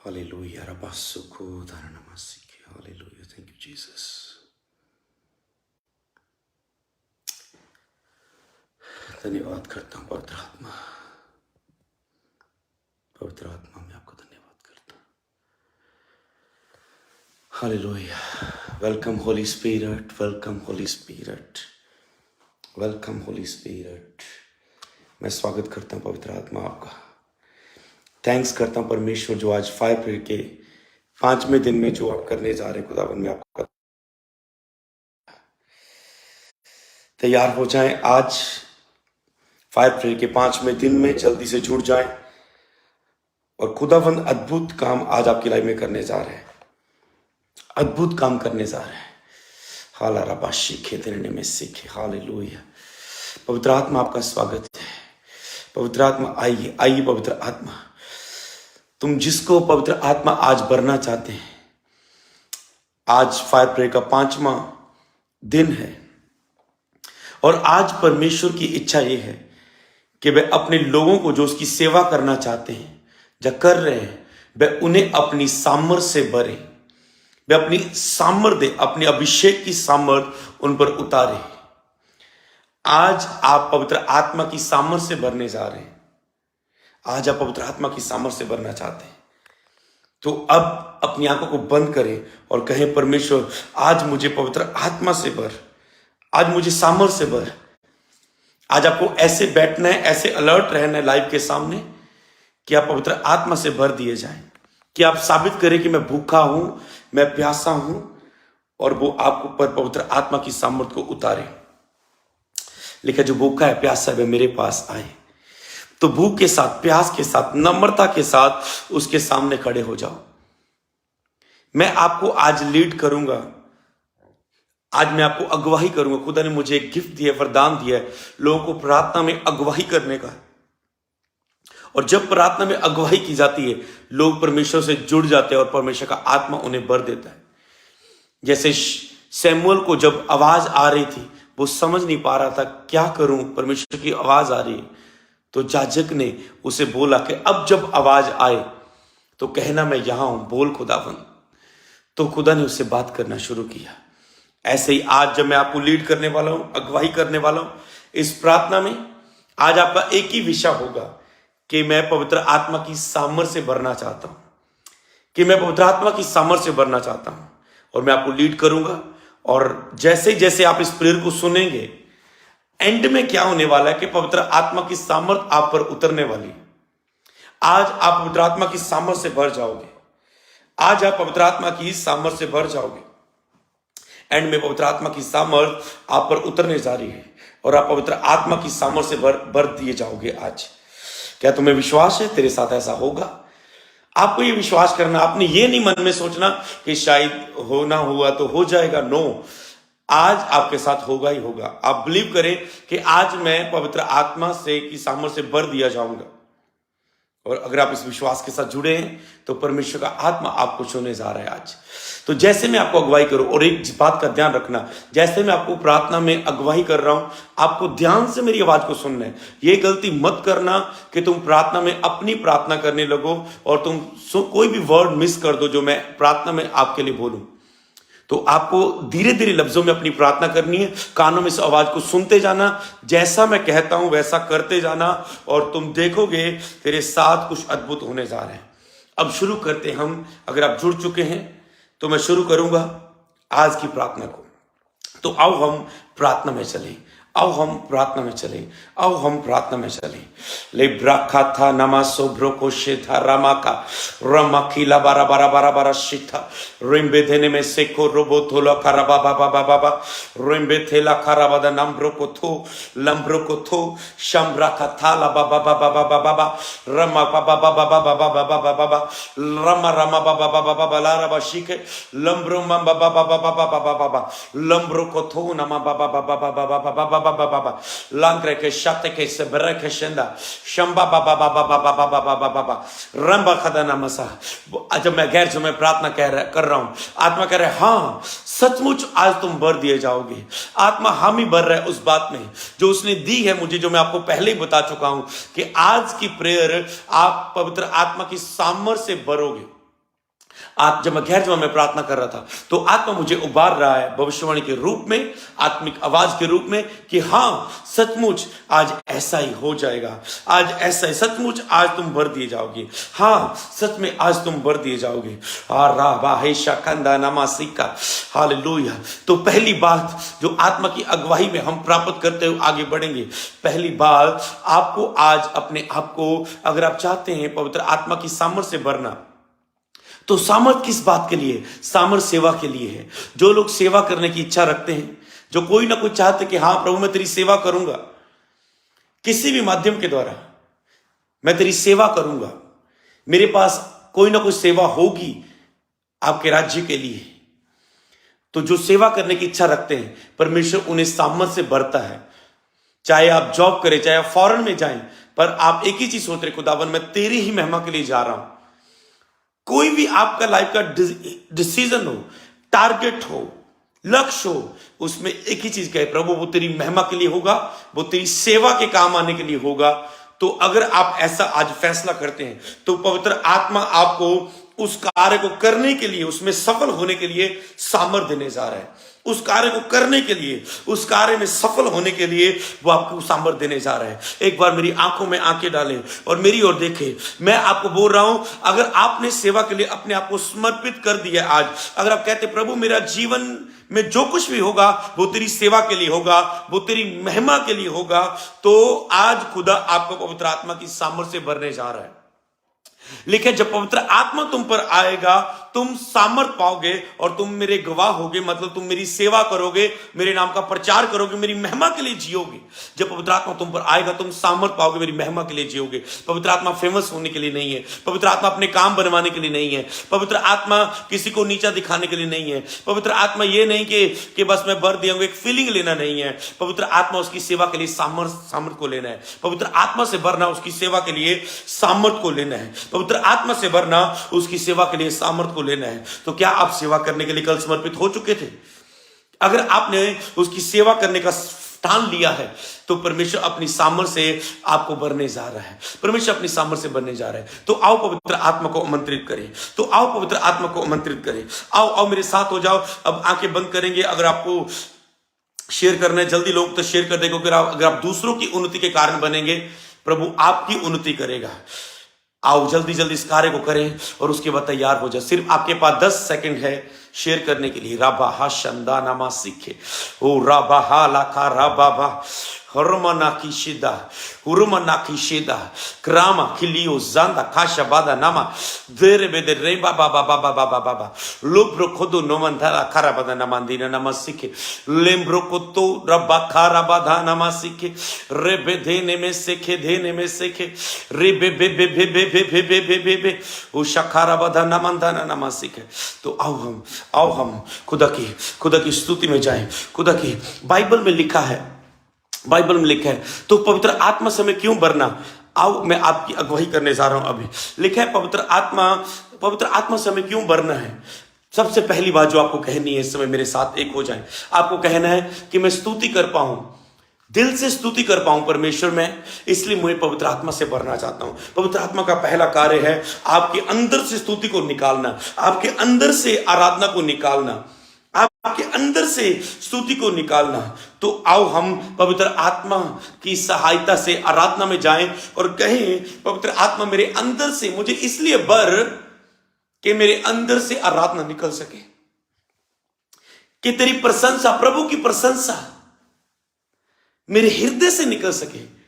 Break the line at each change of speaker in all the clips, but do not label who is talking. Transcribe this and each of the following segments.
Hallelujah. Rabasuko Dharanamasike. Hallelujah. Thank you, Jesus. धन्यवाद करता हूँ पवित्र आत्मा। पवित्र आत्मा मैं आपको धन्यवाद करता हूँ। Hallelujah. Welcome Holy Spirit. Welcome Holy Spirit. Welcome Holy Spirit. मैं स्वागत करता हूँ पवित्र आत्मा आपका। थैंक्स करता हूँ परमेश्वर जो आज फायर प्रेयर के 5वें दिन में जो आप करने जा रहे हैं खुदावन में आपका तैयार हो जाएं। आज फायर प्रेयर के 5वें दिन में जल्दी से जुड़ जाएं और खुदावंद अद्भुत काम आज आपकी लाइफ में करने जा रहे हैं। अद्भुत काम करने जा रहे हैं। हाला रबाशी खेतने में सीखे। हालेलुया। पवित्र आत्मा आपका स्वागत है। पवित्र आत्मा आइए, आइए पवित्र आत्मा। तुम जिसको पवित्र आत्मा आज भरना चाहते हैं, आज फायर प्रेयर का 5वां दिन है और आज परमेश्वर की इच्छा यह है कि वे अपने लोगों को जो उसकी सेवा करना चाहते हैं, जो कर रहे हैं, वे उन्हें अपनी सामर्थ से भरे, वे अपनी सामर्थ दे, अपने अभिषेक की सामर्थ उन पर उतारे। आज आप पवित्र आत्मा की सामर्थ से भरने जा रहे हैं। आज आप पवित्र आत्मा की सामर्थ से भरना चाहते हैं तो अब अपनी आंखों को बंद करें और कहें, परमेश्वर आज मुझे पवित्र आत्मा से भर, आज मुझे सामर्थ से भर। आज आपको ऐसे बैठना है, ऐसे अलर्ट रहना है लाइव के सामने कि आप पवित्र आत्मा से भर दिए जाएं, कि आप साबित करें कि मैं भूखा हूं, मैं प्यासा हूं और वो आपको पर पवित्र आत्मा की सामर्थ को उतारे। लिखा जो भूखा है प्यासा है वह मेरे पास आए। तो भूख के साथ, प्यास के साथ, नम्रता के साथ उसके सामने खड़े हो जाओ। मैं आपको आज लीड करूंगा, आज मैं आपको अगुवाही करूंगा। खुदा ने मुझे एक गिफ्ट दिया, वरदान दिया है लोगों को प्रार्थना में अगुवाही करने का। और जब प्रार्थना में अगुवाही की जाती है, लोग परमेश्वर से जुड़ जाते हैं और परमेश्वर का आत्मा उन्हें भर देता है। जैसे सैमुअल को जब आवाज आ रही थी, वो समझ नहीं पा रहा था क्या करूं, परमेश्वर की आवाज आ रही है। तो याजक ने उसे बोला कि अब जब आवाज आए तो कहना मैं यहां हूं, बोल खुदावन। तो खुदा ने उससे बात करना शुरू किया। ऐसे ही आज जब मैं आपको लीड करने वाला हूं, अगुवाही करने वाला हूं इस प्रार्थना में, आज आपका एक ही विषय होगा कि मैं पवित्र आत्मा की सामर्थ से भरना चाहता हूं, कि मैं पवित्र आत्मा की सामर्थ से भरना चाहता हूं। और मैं आपको लीड करूंगा और जैसे जैसे आप इस प्रेयर को सुनेंगे, एंड में क्या होने वाला है कि पवित्र आत्मा की सामर्थ आप पर उतरने वाली है। आज आप पवित्र आत्मा की सामर्थ से भर जाओगे। आज आप पवित्र आत्मा की सामर्थ से भर जाओगे। एंड में पवित्र आत्मा की सामर्थ आप पर उतरने जा रही है और आप पवित्र आत्मा की सामर्थ से भर दिए जाओगे आज। क्या तुम्हें विश्वास है तेरे साथ ऐसा होगा? आपको ये विश्वास करना, आपने ये नहीं मन में सोचना कि शायद होना हुआ तो हो जाएगा। नो, आज आपके साथ होगा ही होगा। आप बिलीव करें कि आज मैं पवित्र आत्मा से की सामर्थ से भर दिया जाऊंगा। और अगर आप इस विश्वास के साथ जुड़े हैं तो परमेश्वर का आत्मा आपको छूने जा रहा है आज। तो जैसे मैं आपको अगुवाई करूं, और एक बात का ध्यान रखना, जैसे मैं आपको प्रार्थना में अगुवाई कर रहा हूं, आपको ध्यान से मेरी आवाज को सुनना है। ये गलती मत करना कि तुम प्रार्थना में अपनी प्रार्थना करने लगो और तुम कोई भी वर्ड मिस कर दो जो मैं प्रार्थना में आपके लिए बोलूं। तो आपको धीरे धीरे लफ्जों में अपनी प्रार्थना करनी है। कानों में इस आवाज को सुनते जाना, जैसा मैं कहता हूं वैसा करते जाना और तुम देखोगे तेरे साथ कुछ अद्भुत होने जा रहे हैं। अब शुरू करते हम। अगर आप जुड़ चुके हैं तो मैं शुरू करूंगा आज की प्रार्थना को। तो आओ हम प्रार्थना में चलें, आओ हम प्रार्थना में चलें, आओ हम प्रार्थना में चलें। ले ब्राखा था नमासो ब्रोको शेथा रामाका रमाखिला बारा बारा बारा बारा शिथा रिम्बे देने में सेको रोबो थोला कराबा बाबा बाबा बाबा रिम्बे थेला कराबादा नम्ब्रो को थो लम्ब्रो को थो शम्ब्रा का थाला बाबा बाबा बाबा बाबा रमा बाबा बाबा बाबा बाबा बाबा बाबा रमा रमा बाबा बाबा बाबा लारा बाशिके लम्ब्रो मम्बा बाबा बाबा बाबा बाबा लम्ब्रो को थो नमा बाबा बाबा बाबा बाबा बाबा बाबा लांग्रे के शाते के सबरे के शंदा शंबा बाबा बाबा बाबा बाबा बाबा बाबा रंबा खदाना मसा। जब मैं गैर जो मैं प्रार्थना कर रहा हूं, आत्मा कह रहा है हाँ सचमुच आज तुम भर दिए जाओगे। आत्मा हम ही भर रहा है उस बात में जो उसने दी है मुझे, जो मैं आपको पहले ही बता चुका हूं कि आज की प्रेयर आप पवित्र आत्मा की सामर्थ से भरोगे। आज जब मैं प्रार्थना कर रहा था तो आत्मा मुझे उबार रहा है भविष्यवाणी के रूप में, आत्मिक आवाज के रूप में कि हाँ सचमुच आज ऐसा ही हो जाएगा, आज ऐसा ही, सचमुच आज तुम भर दिए जाओगे, हाँ सच में आज तुम भर दिए जाओगे। हालेलुया। तो पहली बात जो आत्मा की अगुवाई में हम प्राप्त करते हुए आगे बढ़ेंगे, पहली बात आपको आज अपने आप को, अगर आप चाहते हैं पवित्र आत्मा की सामर्थ्य से भरना, तो सामर्थ किस बात के लिए? सामर्थ सेवा के लिए है। जो लोग सेवा करने की इच्छा रखते हैं, जो कोई ना कोई चाहते कि हाँ प्रभु मैं तेरी सेवा करूंगा, किसी भी माध्यम के द्वारा मैं तेरी सेवा करूंगा, मेरे पास कोई ना कोई सेवा होगी आपके राज्य के लिए, तो जो सेवा करने की इच्छा रखते हैं परमेश्वर उन्हें सामर्थ से भरता है। चाहे आप जॉब करें, चाहे आप फॉरेन में जाएं, पर आप एक ही चीज सोच रहे, खुदावन मैं तेरी ही महिमा के लिए जा रहा हूं। कोई भी आपका लाइफ का डिसीजन हो, टारगेट हो, लक्ष्य हो, उसमें एक ही चीज कहे, प्रभु वो तेरी महिमा के लिए होगा, वो तेरी सेवा के काम आने के लिए होगा। तो अगर आप ऐसा आज फैसला करते हैं तो पवित्र आत्मा आपको उस कार्य को करने के लिए, उसमें सफल होने के लिए सामर्थ देने जा रहा है। उस कार्य को करने के लिए, उस कार्य में सफल होने के लिए वो आपको सामर्थ देने जा रहा है। एक बार मेरी आंखों में आंखें डालें और मेरी ओर देखें। मैं आपको बोल रहा हूं, अगर आपने सेवा के लिए अपने आप को समर्पित कर दिया आज, अगर आप कहते प्रभु मेरा जीवन में जो कुछ भी होगा वो तेरी सेवा के लिए होगा, वो तेरी महिमा के लिए होगा, तो आज खुदा आपको पवित्र आत्मा की सामर्थ से भरने जा रहा है। लेकिन जब पवित्र आत्मा तुम पर आएगा तुम सामर्थ पाओगे और तुम मेरे गवाह होगे, मतलब तुम मेरी सेवा करोगे, मेरे नाम का प्रचार करोगे, मेरी महिमा के लिए जियोगे। जब पवित्र आत्मा तुम पर आएगा तुम सामर्थ पाओगे, मेरी महिमा के लिए जियोगे। पवित्र आत्मा फेमस होने के लिए नहीं है, पवित्र आत्मा अपने काम बनवाने के लिए नहीं है, पवित्र आत्मा किसी को नीचा दिखाने के लिए नहीं है, पवित्र आत्मा ये नहीं कि बस मैं भर दिया, एक फीलिंग लेना नहीं है। पवित्र आत्मा उसकी सेवा के लिए सामर्थ को लेना है। पवित्र आत्मा से भरना उसकी सेवा के लिए सामर्थ को लेना है। पवित्र आत्मा से भरना उसकी सेवा के लिए सामर्थ को लेना है। तो क्या आप सेवा करने के लिए कल समर्पित हो चुके थे? अगर आपने उसकी सेवा करने का ठान लिया है तो परमेश्वर अपनी सामर्थ से आपको भरने जा रहा है, परमेश्वर अपनी सामर्थ से भरने जा रहा है। तो आओ पवित्र आत्मा को आमंत्रित करें, तो आओ पवित्र आत्मा को आमंत्रित करें। आओ मेरे साथ हो जाओ। अब आंखें बंद करेंगे। अगर आपको शेयर करना है जल्दी लोग तो शेयर कर देंगे, अगर आप दूसरों की उन्नति के कारण बनेंगे प्रभु आपकी उन्नति करेगा। आओ जल्दी जल्दी इस कार्य को करें और उसके बाद तैयार हो जाए। सिर्फ आपके पास 10 सेकंड है शेयर करने के लिए। राबा हा शंदा नामा सीखे ओ राबा हा लाखा राबा Horomanaki shida, Hurumanaki shida, Krama, Kilio, Zanda, Kasha, Bada, Nama, Verebe de Reba, Baba, Lubrokodo, Nomantala, Karabada, Namandina, Namasike, Lembrokoto, Rabakarabada, Namasike, Rebede, Nemeseke, Denemeseke, Rebebe, Ushakarabada, Namandana, Namasike. तो आओ हम खुदा की स्तुति में जाएं। खुदा की बाइबल में लिखा है, बाइबल में लिखा है तो पवित्र आत्मा से हमें क्यों भरना। आओ मैं आपकी अगुवाई करने जा रहा हूं। अभी लिखा है पवित्र आत्मा से हमें क्यों भरना है। सबसे पहली बात जो आपको कहनी है इस समय मेरे साथ एक हो जाए, आपको कहना है कि मैं स्तुति कर पाऊं, दिल से स्तुति कर पाऊं परमेश्वर में, इसलिए मुझे पवित्र आत्मा से भरना चाहता हूं। पवित्र आत्मा का पहला कार्य है आपके अंदर से स्तुति को निकालना, आपके अंदर से आराधना को निकालना, आपके अंदर से स्तुति को निकालना। तो आओ हम पवित्र आत्मा की सहायता से आराधना में जाएं और कहें पवित्र आत्मा मेरे अंदर से मुझे इसलिए भर कि मेरे अंदर से आराधना निकल सके, कि तेरी प्रशंसा, प्रभु की प्रशंसा मेरे हृदय से निकल सके।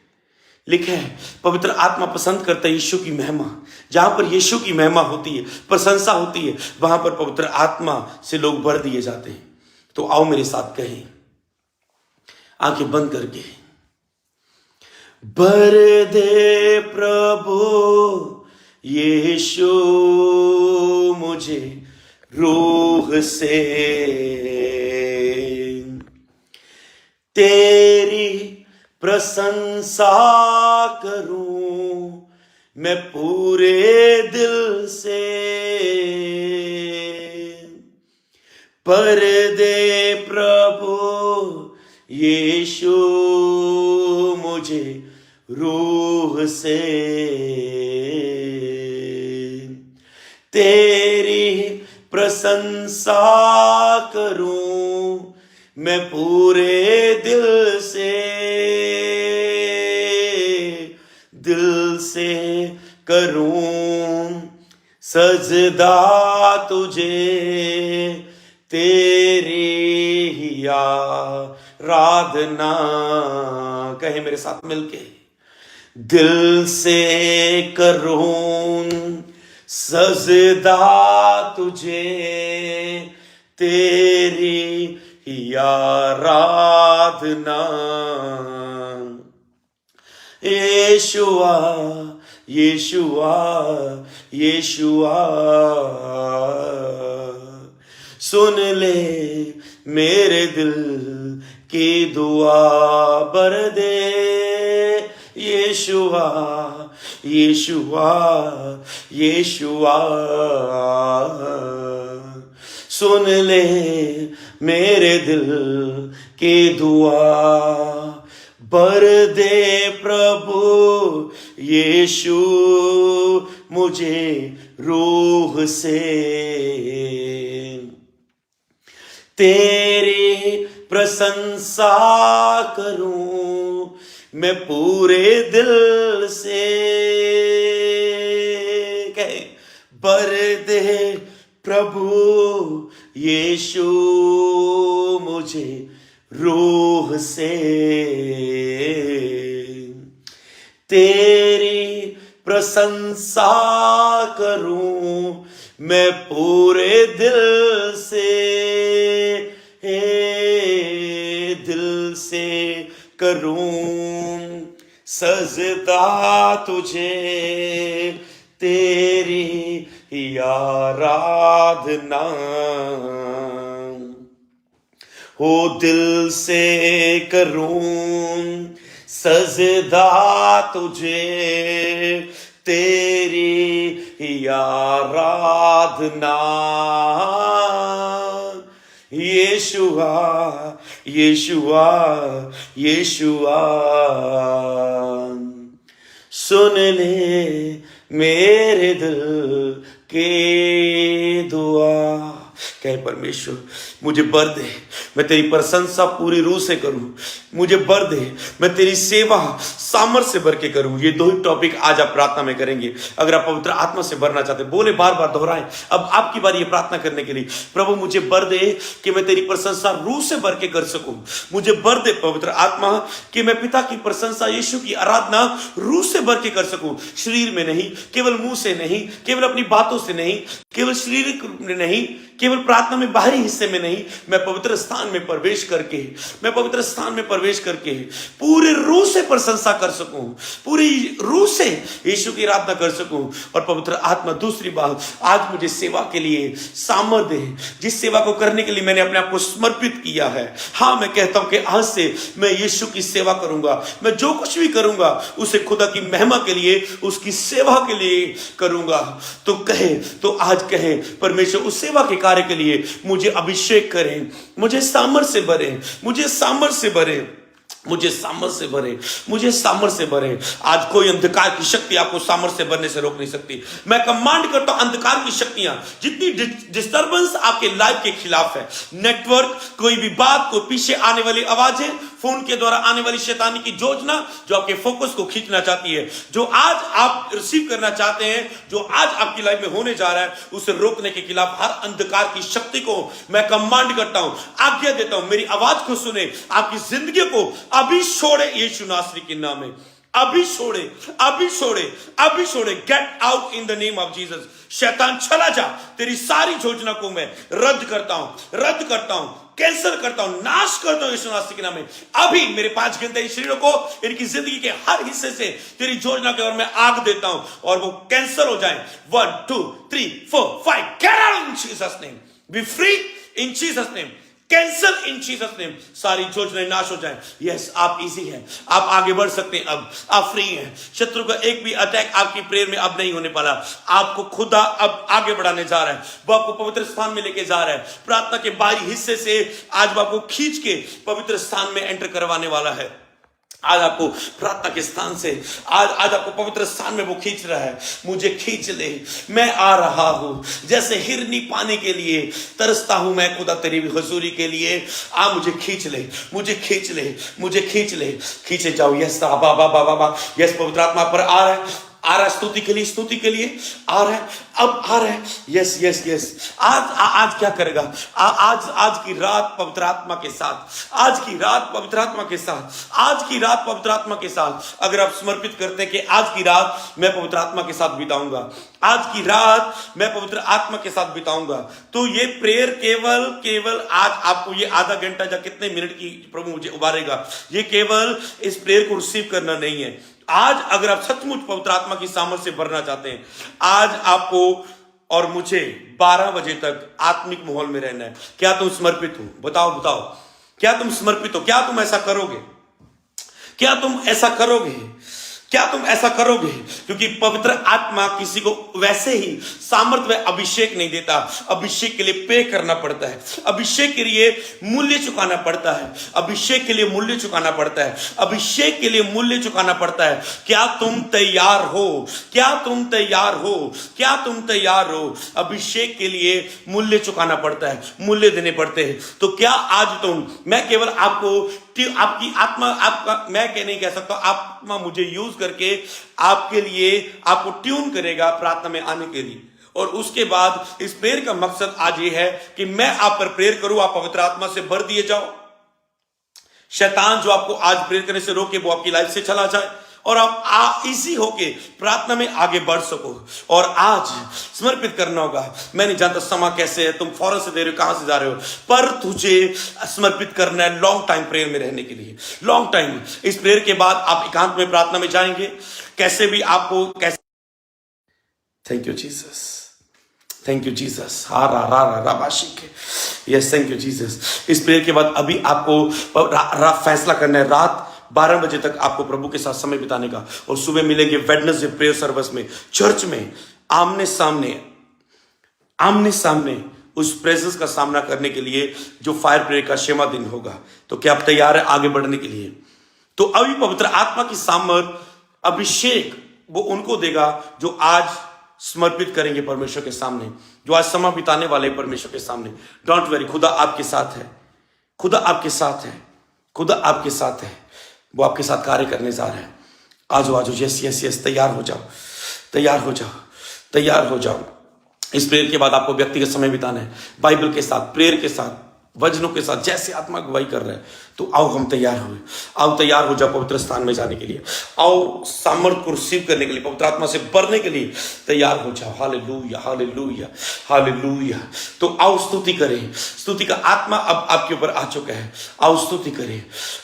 लिखा है पवित्र आत्मा पसंद करता है यीशु की महिमा। जहां पर यीशु की महिमा होती है, प्रशंसा होती है, वहां पर पवित्र आत्मा से लोग भर दिए जाते हैं। तो आओ मेरे साथ कहें आंखें बंद करके, भर दे प्रभु यीशु मुझे रूह से, तेरी प्रशंसा करूं मैं पूरे दिल से, पर दे प्रभु यीशु मुझे रूह से, तेरी प्रशंसा करूं मैं पूरे दिल से करूं सजदा तुझे, तेरी ही आराधना। कहे मेरे साथ मिलके, दिल से करूं सजदा तुझे, तेरी ही आराधना। यीशुआ यीशुआ यीशुआ, सुन ले मेरे दिल की दुआ बर दे। यीशुआ यीशुआ यीशुआ, सुन ले मेरे दिल की दुआ बर दे प्रभु यीशु मुझे रूह से। तेरी प्रशंसा करूं मैं पूरे दिल से, कहे बर दे प्रभु यीशु मुझे रूह से। तेरी प्रशंसा करूं मैं पूरे दिल से, दिल से करूं सजदा तुझे, तेरी ही आराधना। हो दिल से करूं सजदा तुझे, तेरी ही आराधना। यीशुआ यीशुआ यीशुआ, सुन ले मेरे दिल के दुआ। कहे परमेश्वर मुझे बर दे, मैं तेरी प्रशंसा पूरी रूह से करूं। मुझे बर दे, मैं तेरी सेवा सामर्थ से भर के करूं। ये दो ही टॉपिक आज आप प्रार्थना में करेंगे। अगर आप पवित्र आत्मा से भरना चाहते, बोले बार बार दोहराएं। अब आपकी बारी ये प्रार्थना करने के लिए, प्रभु मुझे बर दे कि मैं तेरी प्रशंसा रूह से भर के कर सकूं। मुझे बर दे पवित्र आत्मा कि मैं पिता की प्रशंसा, यीशु की आराधना रूह से भर के कर सकूं। शरीर में नहीं, केवल मुंह से नहीं, केवल अपनी बातों से नहीं, केवल शरीर में नहीं, केवल प्रार्थना में बाहरी हिस्से में नहीं, मैं पवित्र स्थान में प्रवेश करके, मैं पवित्र स्थान में प्रवेश करके पूरे रूह से प्रशंसा कर सकूं, पूरी रूह से यीशु की आराधना कर सकूं। और पवित्र आत्मा दूसरी बात, आज मुझे सेवा के लिए सामर्थ दे, जिस सेवा को करने के लिए मैंने अपने आप को समर्पित किया है। हाँ, मैं कहता हूं कि आज से मैं यीशु की सेवा करूंगा। मैं जो कुछ भी करूंगा उसे खुदा की महिमा के लिए, उसकी सेवा के लिए करूंगा। तो कहे, तो आज कहे परमेश्वर उस सेवा के कार्य के लिए मुझे अभिषेक करें, मुझे सामर्थ से भरे, मुझे सामर्थ से भरे, मुझे सामर्थ से भरे, मुझे सामर्थ से भरे। आज कोई अंधकार की शक्ति आपको सामर्थ से भरने से रोक नहीं सकती। मैं कमांड करता हूं, अंधकार की शक्तियां जितनी डिस्टर्बेंस आपके लाइफ के खिलाफ है, नेटवर्क, कोई भी बात, कोई पीछे आने वाली आवाजें, फोन के द्वारा आने वाली शैतानी की योजना जो आपके फोकस को खींचना चाहती है, जो आज आप रिसीव करना चाहते हैं, जो आज आपकी लाइफ में होने जा रहा है, उसे रोकने के खिलाफ हर अंधकार की शक्ति को मैं कमांड करता हूं, आज्ञा देता हूं, मेरी आवाज को सुने, आपकी जिंदगी को अभी छोड़े यीशु नासरी के नाम में। अभी छोड़े, अभी छोड़े, अभी छोड़े। Get out in the name of Jesus. शैतान चला जा, तेरी सारी योजना को मैं रद्द करता हूं, रद्द करता हूं, कैंसिल करता हूं, नाश करता हूं यीशु नासरी के नाम में। अभी मेरे 5 घंटे शरीरों को, इनकी जिंदगी के हर हिस्से से तेरी योजना के ओर मैं आग देता हूं और वो कैंसिल हो जाए। 1 2 3 4 5 get out in Jesus name. B free in Jesus name. Cancel in Jesus name. सारी योजनाएं नाश हो जाए। यस, आप इजी हैं, आप आगे बढ़ सकते हैं, अब आप फ्री हैं। शत्रु का एक भी अटैक आपकी प्रेयर में अब नहीं होने वाला। आपको खुदा अब आगे बढ़ाने जा रहा है, वो आपको पवित्र स्थान में लेके जा रहा है। प्रार्थना के बाहरी हिस्से से आज वो आपको खींच के पवित्र स्थान में एंटर करवाने वाला है। आज आपको प्रार्थना के स्थान से आज आपको पवित्र स्थान में वो खींच रहा है। मुझे खींच ले, मैं आ रहा हूं। जैसे हिरनी पानी के लिए तरसता हूं मैं खुदा तेरी हुजूरी के लिए। मुझे खींच ले, मुझे खींच ले, मुझे खींच ले। खींचे जाओ। यस बाबा बाबा बाबा, यस पवित्र आत्मा पर आ रहा है, आ रहा है स्तुति के लिए, स्तुति के लिए आ रहा है, अब आ रहा है। Yes yes yes. आज क्या करेगा? आज की रात पवित्र आत्मा के साथ, आज की रात पवित्र आत्मा के साथ, आज की रात पवित्र आत्मा के साथ अगर आप समर्पित करते हैं कि आज की रात मैं पवित्र आत्मा के साथ बिताऊंगा, आज की रात मैं पवित्र आत्मा के साथ बिताऊंगा, तो ये प्रेयर केवल आज आपको ये आधा घंटा या कितने मिनट की प्रभु मुझे उबारेगा, ये केवल इस प्रेयर को रिसीव करना नहीं है। आज अगर आप सचमुच पवित्र आत्मा की सामर्थ से भरना चाहते हैं, आज आपको और मुझे 12 बजे तक आत्मिक माहौल में रहना है। क्या तुम समर्पित हो? बताओ बताओ, क्या तुम समर्पित हो? क्या तुम ऐसा करोगे? क्या तुम ऐसा करोगे? क्या तुम ऐसा करोगे? क्योंकि पवित्र आत्मा किसी को वैसे ही सामर्थ व अभिषेक नहीं देता। अभिषेक के लिए पे करना पड़ता है, अभिषेक के लिए मूल्य चुकाना पड़ता है, अभिषेक के लिए मूल्य चुकाना पड़ता है, अभिषेक के लिए मूल्य चुकाना पड़ता है। क्या तुम तैयार हो? क्या तुम तैयार हो? क्या तुम तैयार हो? अभिषेक के लिए मूल्य चुकाना पड़ता है, मूल्य देने पड़ते हैं। तो क्या आज तुम, मैं केवल आपको आपकी आत्मा, आपका मैं नहीं कह सकता, आत्मा मुझे यूज करके आपके लिए आपको ट्यून करेगा प्रार्थना में आने के लिए। और उसके बाद इस प्रेयर का मकसद आज ये है कि मैं आप पर प्रेयर करूं, आप पवित्र आत्मा से भर दिए जाओ। शैतान जो आपको आज प्रेयर करने से रोके वो आपकी लाइफ से चला जाए और आप इसी होके प्रार्थना में आगे बढ़ सको। और आज समर्पित करना होगा। मैं नहीं जानता समा कैसे है, तुम फौरन से दे रहे हो, कहां से जा रहे हो, पर तुझे समर्पित करना है लॉन्ग टाइम प्रेयर में रहने के लिए, लॉन्ग टाइम। इस प्रेयर के बाद आप एकांत में प्रार्थना में जाएंगे, कैसे भी आपको कैसे। Thank you Jesus, thank you Jesus. Yes, thank you Jesus. इस प्रेयर के बाद अभी आपको फैसला करना है रात 12 बजे तक आपको प्रभु के साथ समय बिताने का, और सुबह मिलेंगे वेडनेसडे प्रेयर सर्विस में, चर्च में, आमने सामने उस प्रेजेंस का सामना करने के लिए जो फायर प्रेयर का 6वां दिन होगा। तो क्या आप तैयार है आगे बढ़ने के लिए? तो अभी पवित्र आत्मा की सामर्थ, अभिषेक वो उनको देगा जो आज समर्पित करेंगे परमेश्वर के सामने, जो आज समय बिताने वाले परमेश्वर के सामने। डोंट वरी, खुदा आपके साथ है, खुदा आपके साथ है, खुदा आपके साथ है। वो आपके साथ कार्य करने जा रहे हैं। आजो आजो, यस यस यस, तैयार हो जाओ, तैयार हो जाओ, तैयार हो जाओ। इस प्रेयर के बाद आपको व्यक्तिगत समय बिताना है, बाइबल के साथ, प्रेयर के साथ, वचनों के साथ, जैसे आत्मा अगुवाई कर रहे हैं। तो आओ हम तैयार हुए, आओ तैयार हो जाओ पवित्र स्थान में जाने के लिए, आओ सामर्थ को रिसीव करने के लिए, पवित्र आत्मा से भरने के लिए तैयार हो जाओ। Hallelujah, hallelujah, hallelujah. तो आओ स्तुति करें, स्तुति का आत्मा अब आपके ऊपर आ चुका है। आओ स्तुति करें,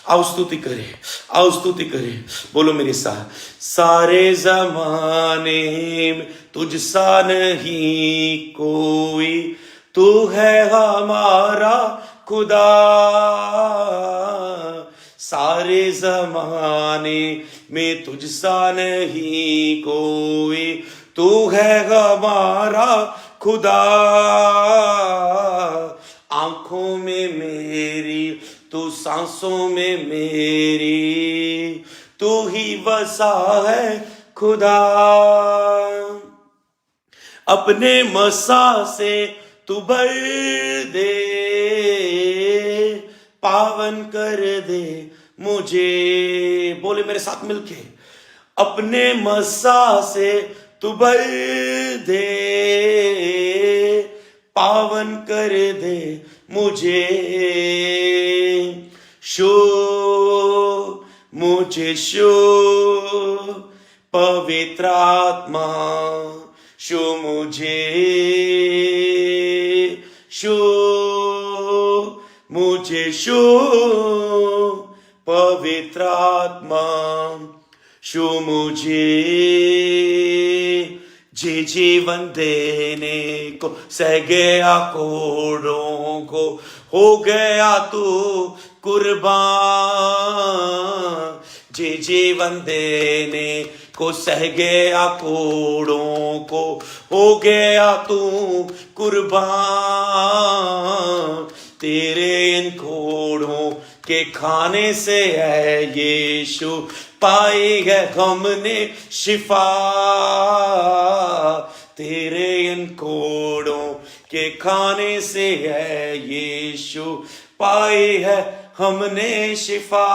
आओ स्तुति करें, आओ स्तुति करें। बोलो मेरे साथ, सारे जमाने में तुझसा नहीं कोई, तू है हमारा खुदा। सारे जमाने में तुझसा नहीं कोई, तू है हमारा खुदा। आंखों में मेरी तू, सांसों में मेरी, तू ही बसा है खुदा। अपने मसा से तू भर दे, पावन कर दे मुझे। बोले मेरे साथ मिलके, अपने मसा से तू भर दे, पावन कर दे मुझे। मुझे पवित्र आत्मा, मुझे पवित्र आत्मा, मुझे जे जीवन देने को सह गया कोड़ों को, हो गया तू कुर्बान। जे जीवन देने को सह गया कोड़ों को, हो गया तू कुर्बान। तेरे इन कोड़ों, के खाने से है यीशु पाई है हमने शिफा। तेरे इन कोड़ों के खाने से है यीशु पाई है हमने शिफा।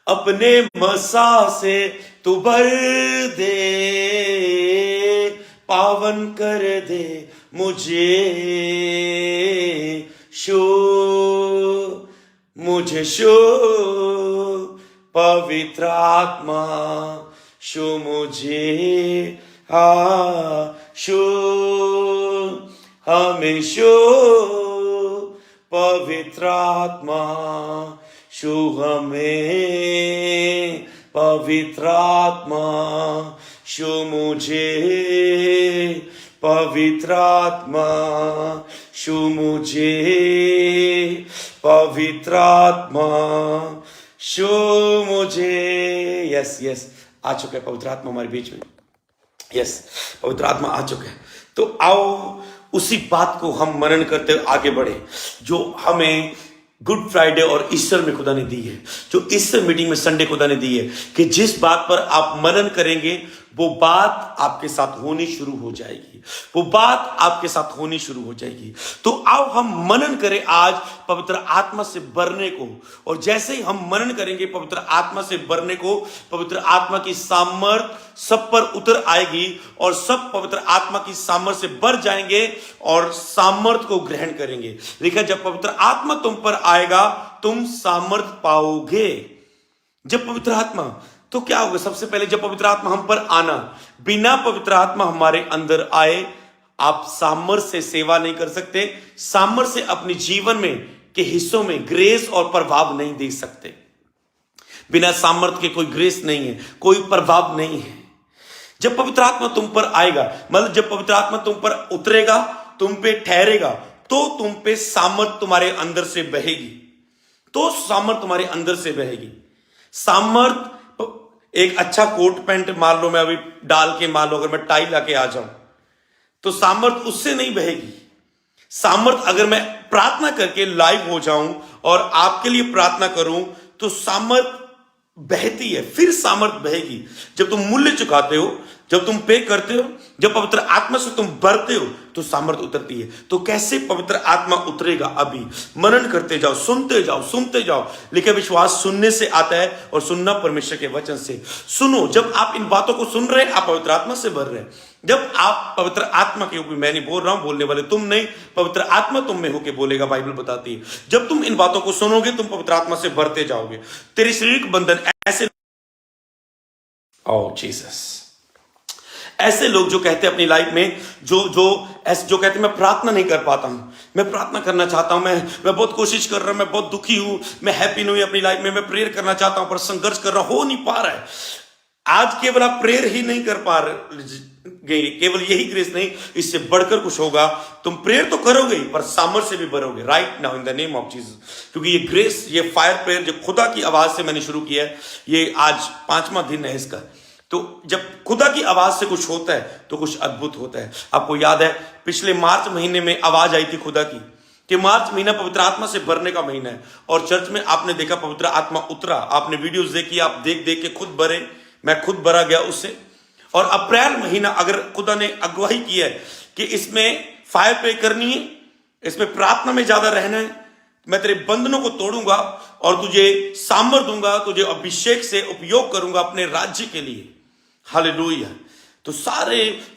अपने मसा से तू भर दे, पावन कर दे मुझे मुझे पवित्र आत्मा मुझे हमें पवित्र आत्मा हमें पवित्र आत्मा मुझे पवित्र आत्मा मुझे पवित्र आत्मा मुझे। यस यस, आ चुका है पवित्र आत्मा हमारे बीच में। यस, पवित्र आत्मा आ चुका है। तो आओ उसी बात को हम मनन करते हुए आगे बढ़े जो हमें गुड फ्राइडे और ईस्टर में खुदा ने दी है, जो ईस्टर मीटिंग में संडे खुदा ने दी है, कि जिस बात पर आप मनन करेंगे वो बात आपके साथ होनी शुरू हो जाएगी, वो बात आपके साथ होनी शुरू हो जाएगी। तो आओ हम मनन करें आज पवित्र आत्मा से भरने को, और जैसे ही हम मनन करेंगे पवित्र आत्मा से भरने को, पवित्र आत्मा की सामर्थ सब पर उतर आएगी और सब पवित्र आत्मा की सामर्थ से भर जाएंगे और सामर्थ को ग्रहण करेंगे। देखा, जब पवित्र आत्मा तुम पर आएगा तुम सामर्थ पाओगे। जब पवित्र आत्मा, तो क्या होगा? सबसे पहले जब पवित्र आत्मा हम पर आना, बिना पवित्र आत्मा हमारे अंदर आए आप सामर्थ से सेवा नहीं कर सकते, सामर्थ से अपने जीवन में के हिस्सों में ग्रेस और प्रभाव नहीं दे सकते। बिना सामर्थ के कोई ग्रेस नहीं है, कोई प्रभाव नहीं है। जब पवित्र आत्मा तुम पर आएगा, मतलब जब पवित्र आत्मा तुम पर उतरेगा, तुम पे ठहरेगा, तो तुम पे सामर्थ तुम्हारे अंदर से बहेगी, तो सामर्थ तुम्हारे अंदर से बहेगी। सामर्थ, एक अच्छा कोट पैंट मान लो मैं अभी डाल के, मान लो अगर मैं टाई लाके आ जाऊं तो सामर्थ उससे नहीं बहेगी। सामर्थ अगर मैं प्रार्थना करके लाइव हो जाऊं और आपके लिए प्रार्थना करूं तो सामर्थ बहती है, फिर सामर्थ बहेगी। जब तुम मूल्य चुकाते हो, जब तुम पे करते हो, जब पवित्र आत्मा से तुम भरते हो तो सामर्थ उतरती है। तो कैसे पवित्र आत्मा उतरेगा? अभी मनन करते जाओ, सुनते जाओ, सुनते जाओ। लेकिन विश्वास सुनने से आता है और सुनना परमेश्वर के वचन से। सुनो, जब आप इन बातों को सुन रहे हैं आप पवित्र आत्मा से भर रहे हैं। जब आप पवित्र आत्मा के ऊपर, मैं नहीं बोल रहा हूं, बोलने वाले तुम नहीं, पवित्र आत्मा तुम में होके बोलेगा, बाइबल बताती है। जब तुम इन बातों को सुनोगे तुम पवित्र आत्मा से भरते जाओगे। तेरे शारीरिक बंधन ऐसे, ओह जीसस, ऐसे लोग जो कहते हैं अपनी लाइफ में, जो कहते हैं मैं प्रार्थना नहीं कर पाता हूं, मैं प्रार्थना करना चाहता हूं, मैं बहुत कोशिश कर रहा हूं, मैं बहुत दुखी हूं, मैं हैप्पी नहीं हूं अपनी लाइफ में, मैं प्रेयर करना चाहता हूं पर संघर्ष कर रहा हूं, हो नहीं पा रहा है। आज केवल आप प्रेयर ही नहीं कर पा रहे, केवल यही ग्रेस नहीं, इससे बढ़कर कुछ होगा। तुम प्रेयर तो करोगे पर सामर्थ से भी भरोगे right now in the name of Jesus. क्योंकि ये ग्रेस, ये फायर प्रेयर जो खुदा की आवाज से मैंने शुरू किया है, ये आज 5वां दिन है इसका। तो जब खुदा की आवाज से कुछ होता है तो कुछ अद्भुत होता है। आपको याद है पिछले मार्च महीने में आवाज आई थी खुदा की कि मार्च महीना पवित्र आत्मा से भरने का महीना है, और चर्च में आपने देखा पवित्र आत्मा उतरा। आपने वीडियोस देखी, आप देख देख के खुद भरे, मैं खुद भरा गया उससे। और अप्रैल महीना अगर खुदा ने अगुवाई की है कि इसमें फायर प्रे करनी है, इसमें प्रार्थना में ज्यादा रहना है, मैं तेरे बंधनों को तोड़ूंगा और तुझे सामर्थ दूंगा, तुझे अभिषेक से उपयोग करूंगा अपने राज्य के लिए। हालेलुया।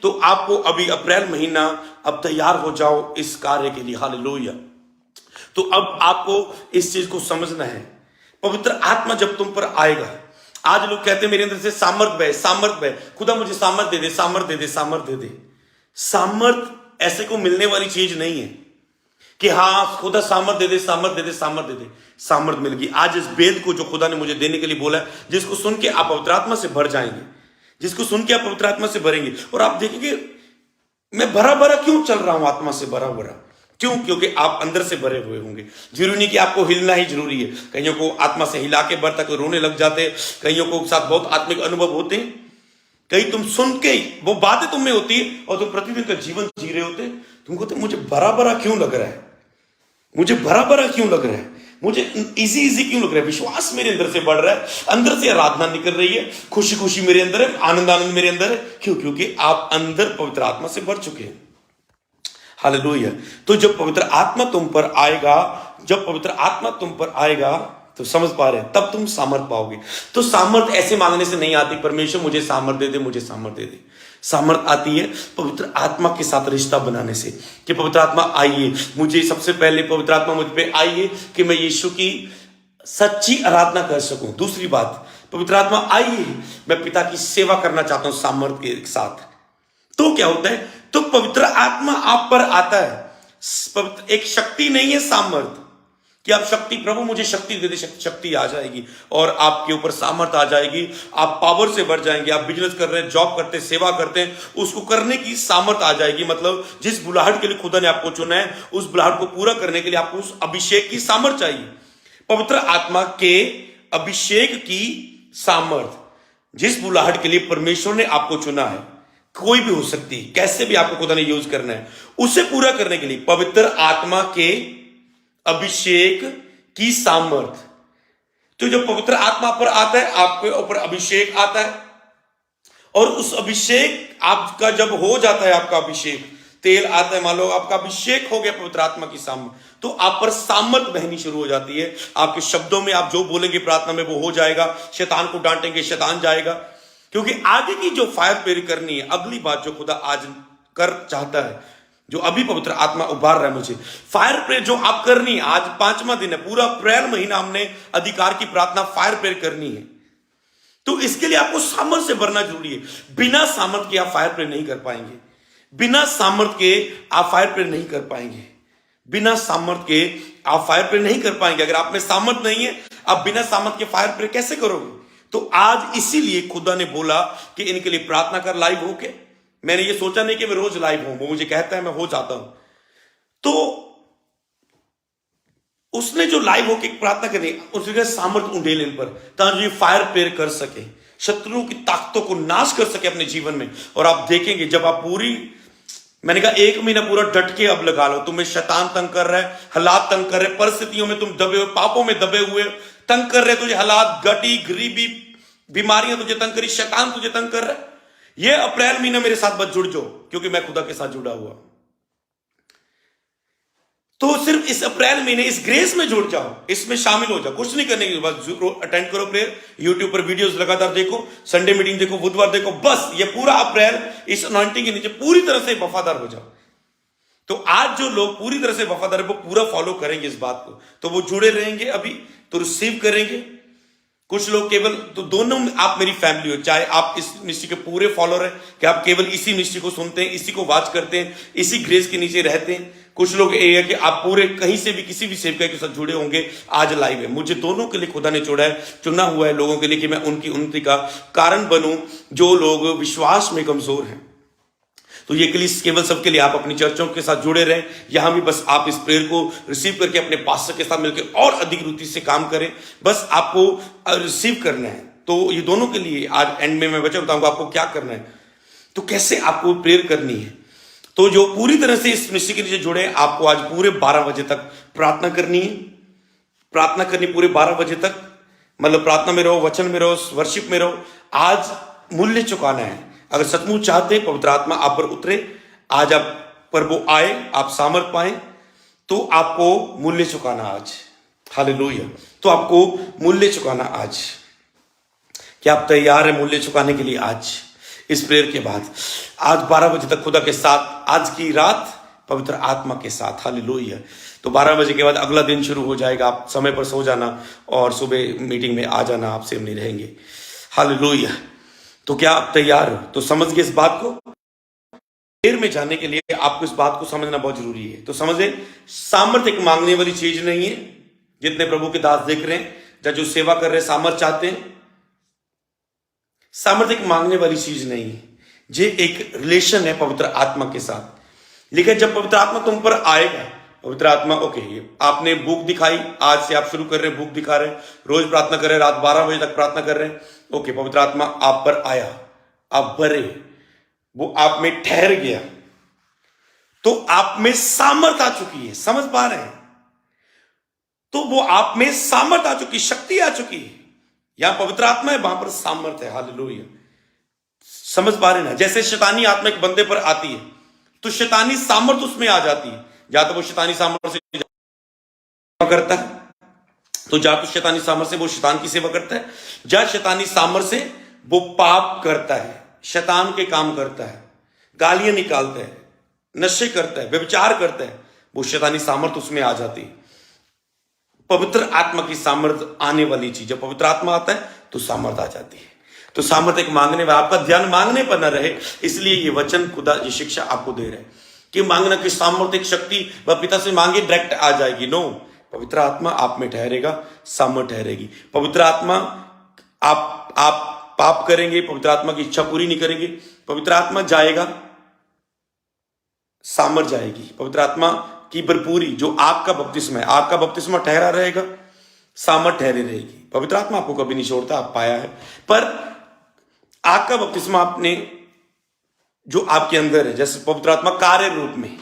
तो आपको अभी अप्रैल महीना, अब तैयार हो जाओ इस कार्य के लिए। हालेलुया। तो अब आपको इस चीज को समझना है, पवित्र आत्मा जब तुम पर आएगा, आज लोग कहते हैं मेरे अंदर से सामर्थ बहे, सामर्थ बहे, खुदा मुझे सामर्थ दे दे, सामर्थ दे दे, सामर्थ दे दे। सामर्थ ऐसे को मिलने वाली चीज नहीं है कि हाँ खुदा सामर्थ दे दे, सामर्थ दे दे, सामर्थ दे दे। सामर्थ मिल गई आज इस वेद को जो खुदा ने मुझे देने के लिए बोला है, जिसको सुन के आप पवित्र आत्मा से भर जाएंगे, जिसको सुन के आप पवित्र आत्मा से भरेंगे। और आप देखेंगे मैं भरा भरा क्यों चल रहा हूं, आत्मा से भरा भरा क्यों? क्योंकि आप अंदर से भरे हुए होंगे। जरूरी नहीं कि आपको हिलना ही जरूरी है। कईयों को आत्मा से हिला के भरता कोई रोने लग जाते, कईयों को साथ बहुत आत्मिक अनुभव होते हैं, कई तुम सुन के वो बातें तुम में होती है और तुम प्रतिदिन का जीवन जी रहे होते, तुमको तो मुझे भरा भरा क्यों लग रहा है, मुझे भरा भरा क्यों लग रहा है। मुझे इजी इजी क्यों लग रहा है, विश्वास मेरे अंदर से बढ़ रहा है, अंदर से आराधना निकल रही है, खुशी खुशी मेरे अंदर है, आनंद आनंद मेरे अंदर है। क्यों? क्योंकि आप अंदर पवित्र आत्मा से भर चुके हैं। हालेलुया। तो जब पवित्र आत्मा तुम पर आएगा, जब पवित्र आत्मा तुम पर आएगा, तो समझ पा रहे हैं, तब तुम सामर्थ पाओगे। तो सामर्थ ऐसे मांगने से नहीं आती, परमेश्वर मुझे सामर्थ दे दे, मुझे सामर्थ दे दे। सामर्थ आती है पवित्र आत्मा के साथ रिश्ता बनाने से, कि पवित्र आत्मा आइए, मुझे सबसे पहले पवित्र आत्मा मुझ पे आइए कि मैं यीशु की सच्ची आराधना कर सकूं। दूसरी बात, पवित्र आत्मा आइए, मैं पिता की सेवा करना चाहता हूं सामर्थ के साथ। तो क्या होता है? तो पवित्र आत्मा आप पर आता है। एक शक्ति नहीं है सामर्थ कि आप शक्ति, प्रभु मुझे शक्ति दे दे, शक्ति आ जाएगी और आपके ऊपर सामर्थ आ जाएगी, आप पावर से बढ़ जाएंगे। आप बिजनेस कर रहे हैं, जॉब करते हैं, सेवा करते हैं, उसको करने की सामर्थ आ जाएगी। मतलब जिस बुलाहट के लिए खुदा ने आपको चुना है, उस बुलाहट को पूरा करने के लिए आपको उस अभिषेक की सामर्थ चाहिए, पवित्र आत्मा के अभिषेक की सामर्थ। जिस बुलाहट के लिए परमेश्वर ने आपको चुना है, कोई भी हो सकती है, कैसे भी आपको खुदा ने यूज करना है, उसे पूरा करने के लिए पवित्र आत्मा के अभिषेक की सामर्थ। तो जब पवित्र आत्मा पर आता है, आपके ऊपर अभिषेक आता है, और उस अभिषेक आपका जब हो जाता है, आपका अभिषेक तेल आता है, मान लो आपका अभिषेक हो गया पवित्र आत्मा की सामर्थ, तो आप पर सामर्थ बहनी शुरू हो जाती है। आपके शब्दों में आप जो बोलेंगे प्रार्थना में वो हो जाएगा। शैतान को डांटेंगे, शैतान जाएगा। क्योंकि आगे की जो फायर प्रेयर करनी है, अगली बात जो खुदा आज कर चाहता है, जो अभी पवित्र आत्मा उभार रहा है मुझे, फायर प्रेयर जो आप करनी है, आज 5वां दिन है, पूरा अप्रैल महीना हमने अधिकार की प्रार्थना फायर प्रेयर करनी है। तो इसके लिए आपको सामर्थ से भरना जरूरी है। बिना सामर्थ के आप फायर प्रेयर नहीं कर पाएंगे, बिना सामर्थ के आप फायर प्रेयर नहीं कर पाएंगे, बिना सामर्थ के आप फायर प्रेयर नहीं कर पाएंगे। अगर आप में सामर्थ नहीं है, आप बिना सामर्थ के फायर प्रेयर कैसे करोगे? तो आज इसीलिए खुदा ने बोला कि इनके लिए प्रार्थना कर लाइव होके। मैंने ये सोचा नहीं कि मैं रोज लाइव हूं, वो मुझे कहता है मैं हो जाता हूं। तो उसने जो लाइव होके प्रार्थना करनी, उसने सामर्थ उंडेल इन पर, ताकि ये फायर प्रेयर कर सके, शत्रुओं की ताकतों को नाश कर सके अपने जीवन में। और आप देखेंगे जब आप पूरी, मैंने कहा 1 महीना पूरा डट के अब लगा लो। तुम्हें शैतान तंग कर रहा है, हालात तंग कर रहे, परिस्थितियों में तुम दबे हुए, पापों में दबे हुए तंग कर रहे, तुझे हालात, गटी, गरीबी, बीमारियां तुझे तंग करी, शैतान तुझे तंग कर रहा है। ये अप्रैल महीना मेरे साथ बस जुड़ जाओ, क्योंकि मैं खुदा के साथ जुड़ा हुआ। तो सिर्फ इस अप्रैल महीने इस ग्रेस में जुड़ जाओ, इसमें शामिल हो जाओ। कुछ नहीं करने की, बस अटेंड करो प्रेयर, यूट्यूब पर वीडियोस लगातार देखो, संडे मीटिंग देखो, बुधवार देखो, बस ये पूरा अप्रैल इस अनॉइंटिंग के नीचे पूरी तरह से वफादार हो जाओ। तो आज जो लोग पूरी तरह से वफादार है, वो पूरा फॉलो करेंगे इस बात को, तो वो जुड़े रहेंगे, अभी तो रिसीव करेंगे। कुछ लोग केवल, तो दोनों आप मेरी फैमिली हो, चाहे आप इस मिनिस्ट्री के पूरे फॉलोअर हैं कि आप केवल इसी मिनिस्ट्री को सुनते हैं, इसी को वॉच करते हैं, इसी ग्रेस के नीचे रहते हैं। कुछ लोग ये है कि आप पूरे कहीं से भी किसी भी सेवका के साथ जुड़े होंगे, आज लाइव है। मुझे दोनों के लिए खुदा ने चुना हुआ है लोगों के लिए, कि मैं उनकी उन्नति का कारण बनूं, जो लोग विश्वास में कमजोर हैं। तो ये केवल सबके लिए, आप अपनी चर्चों के साथ जुड़े रहें, यहां भी बस आप इस प्रेयर को रिसीव करके अपने पास्टर के साथ मिलकर और अधिक रुचि से काम करें। बस आपको रिसीव करना है। तो ये दोनों के लिए आज एंड में मैं वचन बताऊंगा आपको क्या करना है, तो कैसे आपको प्रेयर करनी है। तो जो पूरी तरह से इस मिनिस्ट्री के नीचे जुड़े हैं, आपको आज पूरे 12 बजे तक प्रार्थना करनी है। प्रार्थना करनी पूरे 12 बजे तक, मतलब प्रार्थना में रहो, वचन में रहो, वर्शिप में रहो। आज मूल्य चुकाना है। अगर सचमुच चाहते हैं पवित्र आत्मा आप पर उतरे, आज आप पर वो आए, आप सामर्थ पाए, तो आपको मूल्य चुकाना आज। हालेलुया। तो आपको मूल्य चुकाना आज। क्या आप तैयार हैं मूल्य चुकाने के लिए आज इस प्रेयर के बाद? आज 12 बजे तक खुदा के साथ, आज की रात पवित्र आत्मा के साथ। हालेलुया। तो 12 बजे के बाद अगला दिन शुरू हो जाएगा। आप समय पर सो जाना और सुबह मीटिंग में आ जाना, आपसे हम नहीं रहेंगे। हालेलुया। तो क्या आप तैयार हो? तो समझ गए इस बात को? प्रेयर में जाने के लिए आपको इस बात को समझना बहुत जरूरी है। तो समझे, सामर्थ एक मांगने वाली चीज नहीं है। जितने प्रभु के दास देख रहे हैं, या जो सेवा कर रहे हैं, सामर्थ चाहते हैं, सामर्थ एक मांगने वाली चीज नहीं है। ये एक रिलेशन है पवित्र आत्मा के साथ। लेकिन जब पवित्र आत्मा तुम पर आएगा, पवित्र आत्मा ओके, आपने भूख दिखाई, आज से आप शुरू कर रहे हैं, भूख दिखा रहे हैं, रोज प्रार्थना कर रहे हैं, रात 12 बजे तक प्रार्थना कर रहे हैं, ओके, पवित्र आत्मा आप पर आया, आप भरे, वो आप में ठहर गया, तो आप में सामर्थ आ चुकी है। समझ पा रहे हैं? तो वो आप में सामर्थ आ चुकी, शक्ति आ चुकी है। यहां पवित्र आत्मा है, वहां पर सामर्थ है। हालेलुया। समझ पा रहे ना? जैसे शैतानी आत्मा एक बंदे पर आती है तो शैतानी सामर्थ उसमें आ जाती है। या तो वो शैतानी सामर्थ से करता है, तो जा तो शैतानी सामर्थ से वो शैतान की सेवा करता है, जा शैतानी सामर्थ से वो पाप करता है, शैतान के काम करता है, गालियां निकालता है, नशे करता है, व्यभिचार करता है, वो शैतानी सामर्थ उसमें आ जाती है। पवित्र आत्मा की सामर्थ आने वाली चीज, जब पवित्र आत्मा आता है तो सामर्थ आ जाती है। तो सामर्थ एक मांगने में, आपका ध्यान मांगने पर न रहे, इसलिए ये वचन खुदा ये शिक्षा आपको दे रहे हैं कि मांगना की सामर्थ एक शक्ति वह पिता से मांगे डायरेक्ट आ जाएगी। नो, पवित्र आत्मा आप में ठहरेगा, सामर्थ ठहरेगी। पवित्र आत्मा आप पाप करेंगे, पवित्र आत्मा की इच्छा पूरी नहीं करेंगे, पवित्र आत्मा जाएगा, सामर्थ जाएगी। पवित्र आत्मा की भरपूरी, जो आग का बपतिस्मा है, आग का बपतिस्मा ठहरा रहेगा, सामर्थ ठहरी रहेगी। पवित्र आत्मा आपको कभी नहीं छोड़ता, आप पाया है। पर आग का बपतिस्मा आपने जो आपके अंदर है, जैसे पवित्र आत्मा कार्य रूप में,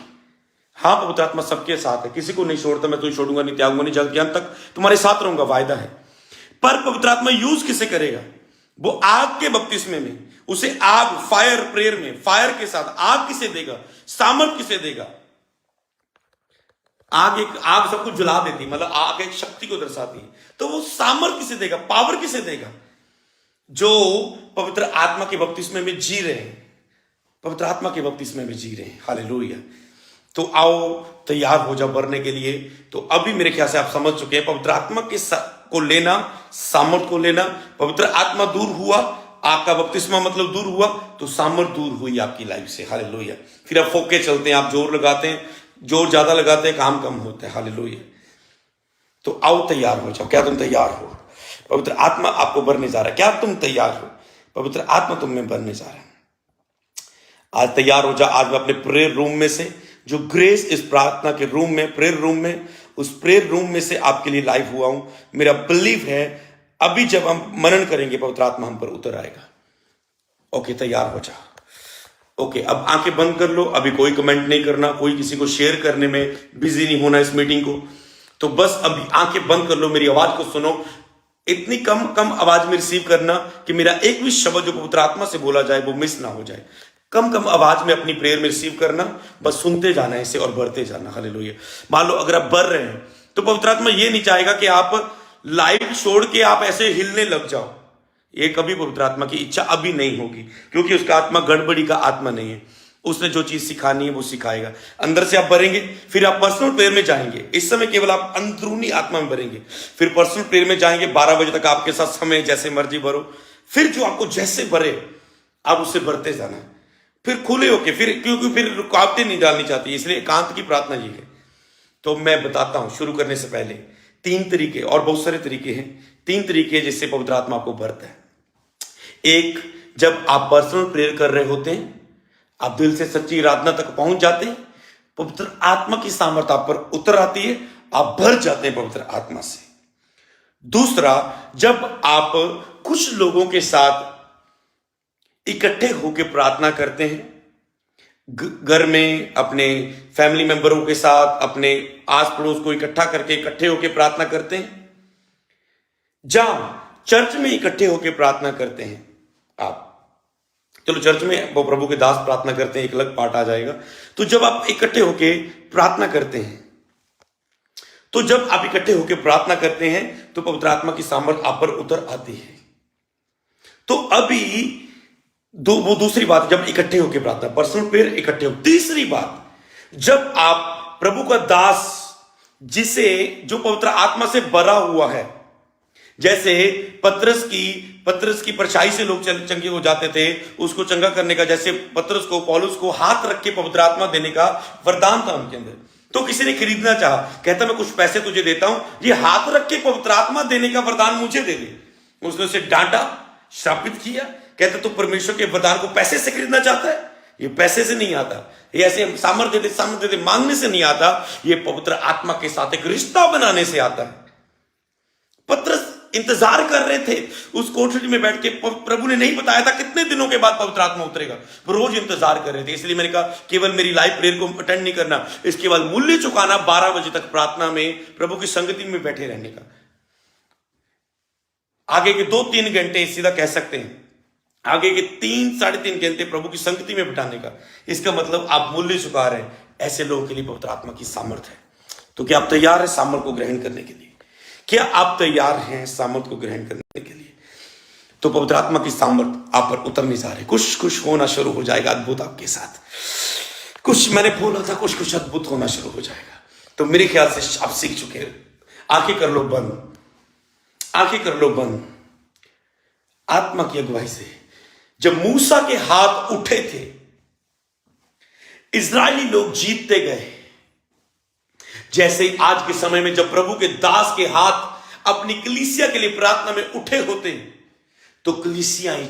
हाँ पवित्र आत्मा सबके साथ है, किसी को नहीं छोड़ता, मैं तुझे छोड़ूंगा नहीं, त्यागूंगा नहीं, जग ज्ञान तक तुम्हारे साथ रहूंगा, वायदा है। पर पवित्र आत्मा यूज किसे करेगा? वो आग के बपतिस्मे में, उसे आग, फायर प्रेयर में, फायर के साथ आग किसे देगा? सामर्थ किसे देगा? आग सब कुछ जला देती, मतलब आग एक शक्ति को दर्शाती है, तो वो सामर्थ किसे देगा? पावर किसे देगा? जो पवित्र आत्मा के बपतिस्मे में जी रहे हैं, पवित्र आत्मा के बपतिस्मे में जी रहे हैं। हालेलुया। तो आओ तैयार हो जाओ भरने के लिए। तो अभी मेरे ख्याल से आप समझ चुके हैं, पवित्र आत्मा को लेना, सामर्थ को लेना। पवित्र आत्मा दूर हुआ, आपका बपतिस्मा मतलब दूर हुआ, तो सामर्थ दूर हुई आपकी लाइफ से। हालेलुया। फिर आप फोके चलते हैं, आप जोर लगाते हैं, जोर ज्यादा लगाते हैं, काम कम होता है। हालेलुया। तो आओ तैयार हो जाओ। क्या तुम तैयार हो? पवित्र आत्मा आपको भरने जा रहा है। क्या तुम तैयार हो? पवित्र आत्मा तुम में भरने जा रहा है। आज तैयार हो जा। आज मैं अपने प्रेयर रूम में से, जो ग्रेस इस प्रार्थना के रूम में, प्रेयर रूम में, उस प्रेयर रूम में से आपके लिए लाइव हुआ हूं। मेरा बिलीव है अभी जब हम मनन करेंगे पवित्र आत्मा हम पर उतर आएगा। ओके, तैयार हो जा। ओके, अब आंखें बंद कर लो। अभी कोई कमेंट नहीं करना, कोई किसी को शेयर करने में बिजी नहीं होना इस मीटिंग को। तो बस अभी आंखें बंद कर लो, मेरी आवाज को सुनो। इतनी कम आवाज में रिसीव करना कि मेरा एक भी शब्द जो पवित्र आत्मा से बोला जाए वो मिस ना हो जाए। कम आवाज में अपनी प्रेयर में रिसीव करना, बस सुनते जाना इसे और बढ़ते जाना। हालेलुया। मान लो अगर आप बढ़ रहे हैं तो पवित्र आत्मा ये नहीं चाहेगा कि आप लाइव छोड़ के आप ऐसे हिलने लग जाओ। ये कभी पवित्र आत्मा की इच्छा अभी नहीं होगी, क्योंकि उसका आत्मा गड़बड़ी का आत्मा नहीं है। उसने जो चीज सिखानी है वो सिखाएगा। अंदर से आप भरेंगे, फिर आप पर्सनल प्रेयर में जाएंगे। इस समय केवल आप अंदरूनी आत्मा में भरेंगे, फिर पर्सनल प्रेयर में जाएंगे। 12 बजे तक आपके साथ समय जैसे मर्जी भरो। फिर जो आपको जैसे भरे आप उससे भरते जाना, फिर खुले होके, फिर क्योंकि फिर रुकावटें नहीं डालनी चाहती, इसलिए एकांत की प्रार्थना ये है। तो मैं बताता हूं शुरू करने से पहले 3 तरीके, और बहुत सारे तरीके हैं, 3 तरीके जिससे पवित्र आत्मा आपको भरता है। एक, जब आप पर्सनल प्रेयर कर रहे होते हैं, आप दिल से सच्ची आराधना तक पहुंच जाते हैं, पवित्र आत्मा की सामर्थ्य आप पर उतर आती है, आप भर जाते हैं पवित्र आत्मा से। दूसरा, जब आप कुछ लोगों के साथ इकट्ठे होकर प्रार्थना करते हैं, घर में अपने फैमिली मेंबरों के साथ, अपने आस पड़ोस को इकट्ठा करके इकट्ठे होकर प्रार्थना करते हैं, जहां चर्च में इकट्ठे होकर प्रार्थना करते हैं आप, चलो चर्च में वो प्रभु के दास प्रार्थना करते हैं, एक अलग पार्ट आ जाएगा। तो जब आप इकट्ठे होकर प्रार्थना करते हैं, तो जब आप इकट्ठे होकर प्रार्थना करते हैं तो पवित्र आत्मा की सामर्थ आप पर उतर आती है। तो अभी वो दूसरी बात, जब इकट्ठे होकर प्रार्थना, पर्सनल प्रेयर इकट्ठे हो। तीसरी बात, जब आप प्रभु का दास, जिसे जो पवित्र आत्मा से भरा हुआ है, जैसे पतरस की परछाई से लोग चंगे हो जाते थे, उसको चंगा करने का, जैसे पतरस को, पौलुस को हाथ रख के पवित्र आत्मा देने का वरदान था उनके अंदर। तो किसी ने खरीदना चाहा, कहता मैं कुछ पैसे तुझे देता हूं, ये हाथ रख के पवित्र आत्मा देने का वरदान मुझे दे दे। उसने उसे डांटा, श्रापित किया। कहता तो परमेश्वर के वरदान को पैसे से खरीदना चाहता है? ये पैसे से नहीं आता, ये ऐसे सामर्थ्य दे मांगने से नहीं आता, ये पवित्र आत्मा के साथ एक रिश्ता बनाने से आता है। पतरस इंतजार कर रहे थे उस कोठरी में बैठ के। प्रभु ने नहीं बताया था कितने दिनों के बाद पवित्र आत्मा उतरेगा, वो रोज इंतजार कर रहे थे। इसलिए मैंने कहा केवल मेरी लाइव प्रेयर को अटेंड नहीं करना, इसके बाद मूल्य चुकाना 12 बजे तक प्रार्थना में प्रभु की संगति में बैठे रहने का। आगे के 2-3 घंटे सीधा कह सकते हैं, आगे के 3-3.5 घंटे प्रभु की संगति में बिताने का। इसका मतलब आप मूल्य चुका रहे हैं। ऐसे लोगों के लिए पवित्र आत्मा की सामर्थ है। तो क्या आप तैयार हैं सामर्थ को ग्रहण करने के लिए? क्या आप तैयार हैं सामर्थ को ग्रहण करने के लिए? तो पवित्र आत्मा की सामर्थ आप पर उतरने जा रहे, कुछ होना शुरू हो जाएगा अद्भुत आपके साथ। कुछ मैंने बोला था, कुछ अद्भुत होना शुरू हो जाएगा। तो मेरे ख्याल से आप सीख चुके हैं। आंखें कर लो बंद, आंखें कर लो बंद। आत्मा की अगुवाई से जब मूसा के हाथ उठे थे, इजरायली लोग जीतते गए। जैसे ही आज के समय में जब प्रभु के दास के हाथ अपनी कलीसिया के लिए प्रार्थना में उठे होते, तो कलीसियाएं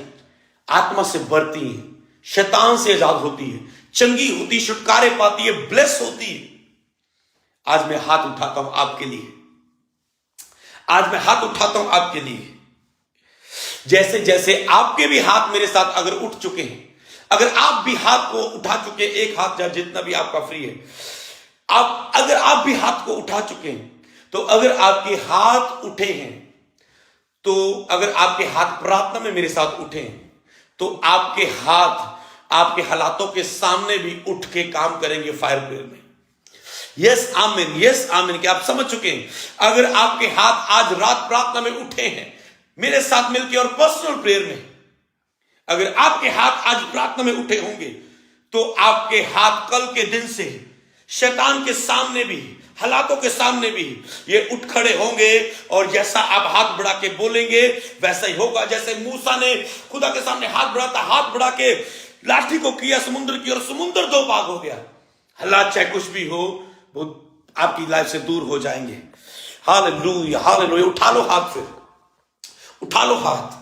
आत्मा से बढ़ती हैं, शैतान से आजाद होती है, चंगी होती, छुटकारे पाती है, ब्लेस होती है। आज मैं हाथ उठाता हूं आपके लिए, आज मैं हाथ उठाता हूं आपके लिए। जैसे जैसे आपके भी हाथ मेरे साथ अगर उठ चुके हैं, अगर आप भी हाथ को उठा चुके, एक हाथ या जितना भी आपका फ्री है, अगर आप भी हाथ को उठा चुके हैं, तो अगर आपके हाथ उठे हैं, तो अगर आपके हाथ प्रार्थना में मेरे साथ उठे हैं, तो आपके हाथ आपके हालातों के सामने भी उठ के काम करेंगे फायर प्रेयर में। यस आमीन, यस आमीन। क्या आप समझ चुके हैं? अगर आपके हाथ आज रात प्रार्थना में उठे हैं मेरे साथ मिलकर और पर्सनल प्रेयर में, अगर आपके हाथ आज प्रार्थना में उठे होंगे, तो आपके हाथ कल के दिन से शैतान के सामने भी, हालातों के सामने भी ये उठ खड़े होंगे। और जैसा आप हाथ बढ़ा के बोलेंगे वैसा ही होगा। जैसे मूसा ने खुदा के सामने हाथ बढ़ाता, हाथ बढ़ा के लाठी को किया समुद्र की, और समुद्र 2 भाग हो गया। हालात चाहे कुछ भी हो, वो आपकी लाइफ से दूर हो जाएंगे। Hallelujah, hallelujah. उठा लो हाथ, फिर उठा लो हाथ।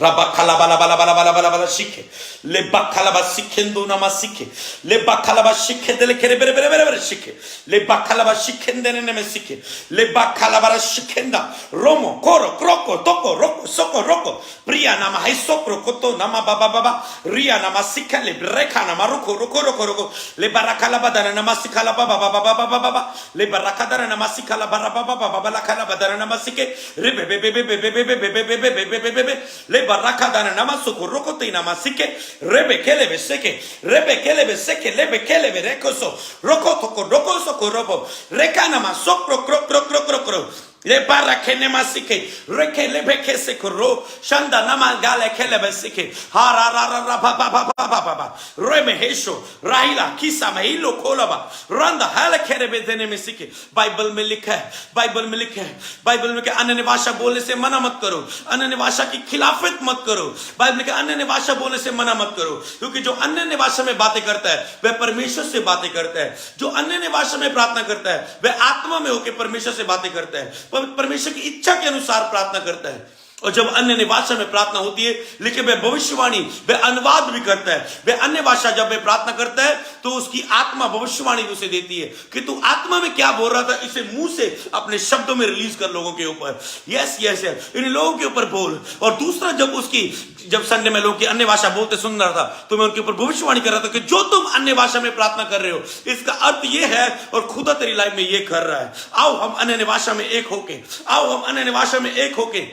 रबा खला बाला बाला बाला बाला बाला बाला सीखे ले बखला बा सीखेंदो नमा सीखे ले बखला बा सीखे दे ले खेरे बेरे बेरे बेरे बेरे सीखे ले बखला बा सीखेंदे ने में सीखे ले बखला बा सीखेंदा रोमो कोरो क्रोको तोको रोको सोको रोको प्रिया नामा हाई सोक्रो कोतो नामा बाबा बाबा रिया नामा सीखे ले ब्रेखा नामा रोको रोको रोको रोको ले बरखला बा दर नामा सीखला बाबा बाबा बाबा बाबा ले बरखा दर नामा सीखला बाबा बाबा बाबा लखला बा दर नामा सीखे रे बे बे बे बे बे बे बे बे बे बे बे ले baraka dana nama socorro te nama sike rebe kelebe seke lebe kelebe rekoso roko toko roko socorro rekana ma sokro kro kro kro kro kro le barake nema sike reke lebe kese koro shanda nama gale kelebe sike ha ra ra ra ra ba ba ba ba ba ba rebe hesho rahila kisa mahilo kolaba randa hala kelebe dene में सीखे। Bible में लिखा है, Bible में लिखा है, Bible में अन्य भाषा बोलने से मना मत करो, अन्य भाषा की खिलाफत मत करो। बाइबल में अन्य भाषा बोलने से मना मत करो, क्योंकि जो अन्य भाषा में बातें करता है वह परमेश्वर से बातें करता है। जो अन्य भाषा में प्रार्थना करता है वह आत्मा में होकर परमेश्वर से बातें करता है, परमेश्वर की इच्छा के अनुसार प्रार्थना करता है। और जब अन्य भाषा में प्रार्थना होती है, लेकिन वह भविष्यवाणी, वह अनुवाद भी करता है। वह अन्य भाषा जब वह प्रार्थना करता है तो उसकी आत्मा भविष्यवाणी उसे देती है कि तू आत्मा में क्या बोल रहा था, इसे मुंह से अपने शब्दों में रिलीज कर लोगों के ऊपर। यस यस यस, इन लोगों के ऊपर बोल। और दूसरा, जब संडे में लोग की अन्य भाषा बोलते सुन रहा था, तो मैं उनके ऊपर भविष्यवाणी कर रहा था कि जो तुम अन्य भाषा में प्रार्थना कर रहे हो, इसका अर्थ यह है और खुदा तेरी लाइफ में यह कर रहा है। आओ हम अन्य भाषा में एक होके, आओ हम अन्य भाषा में एक होके।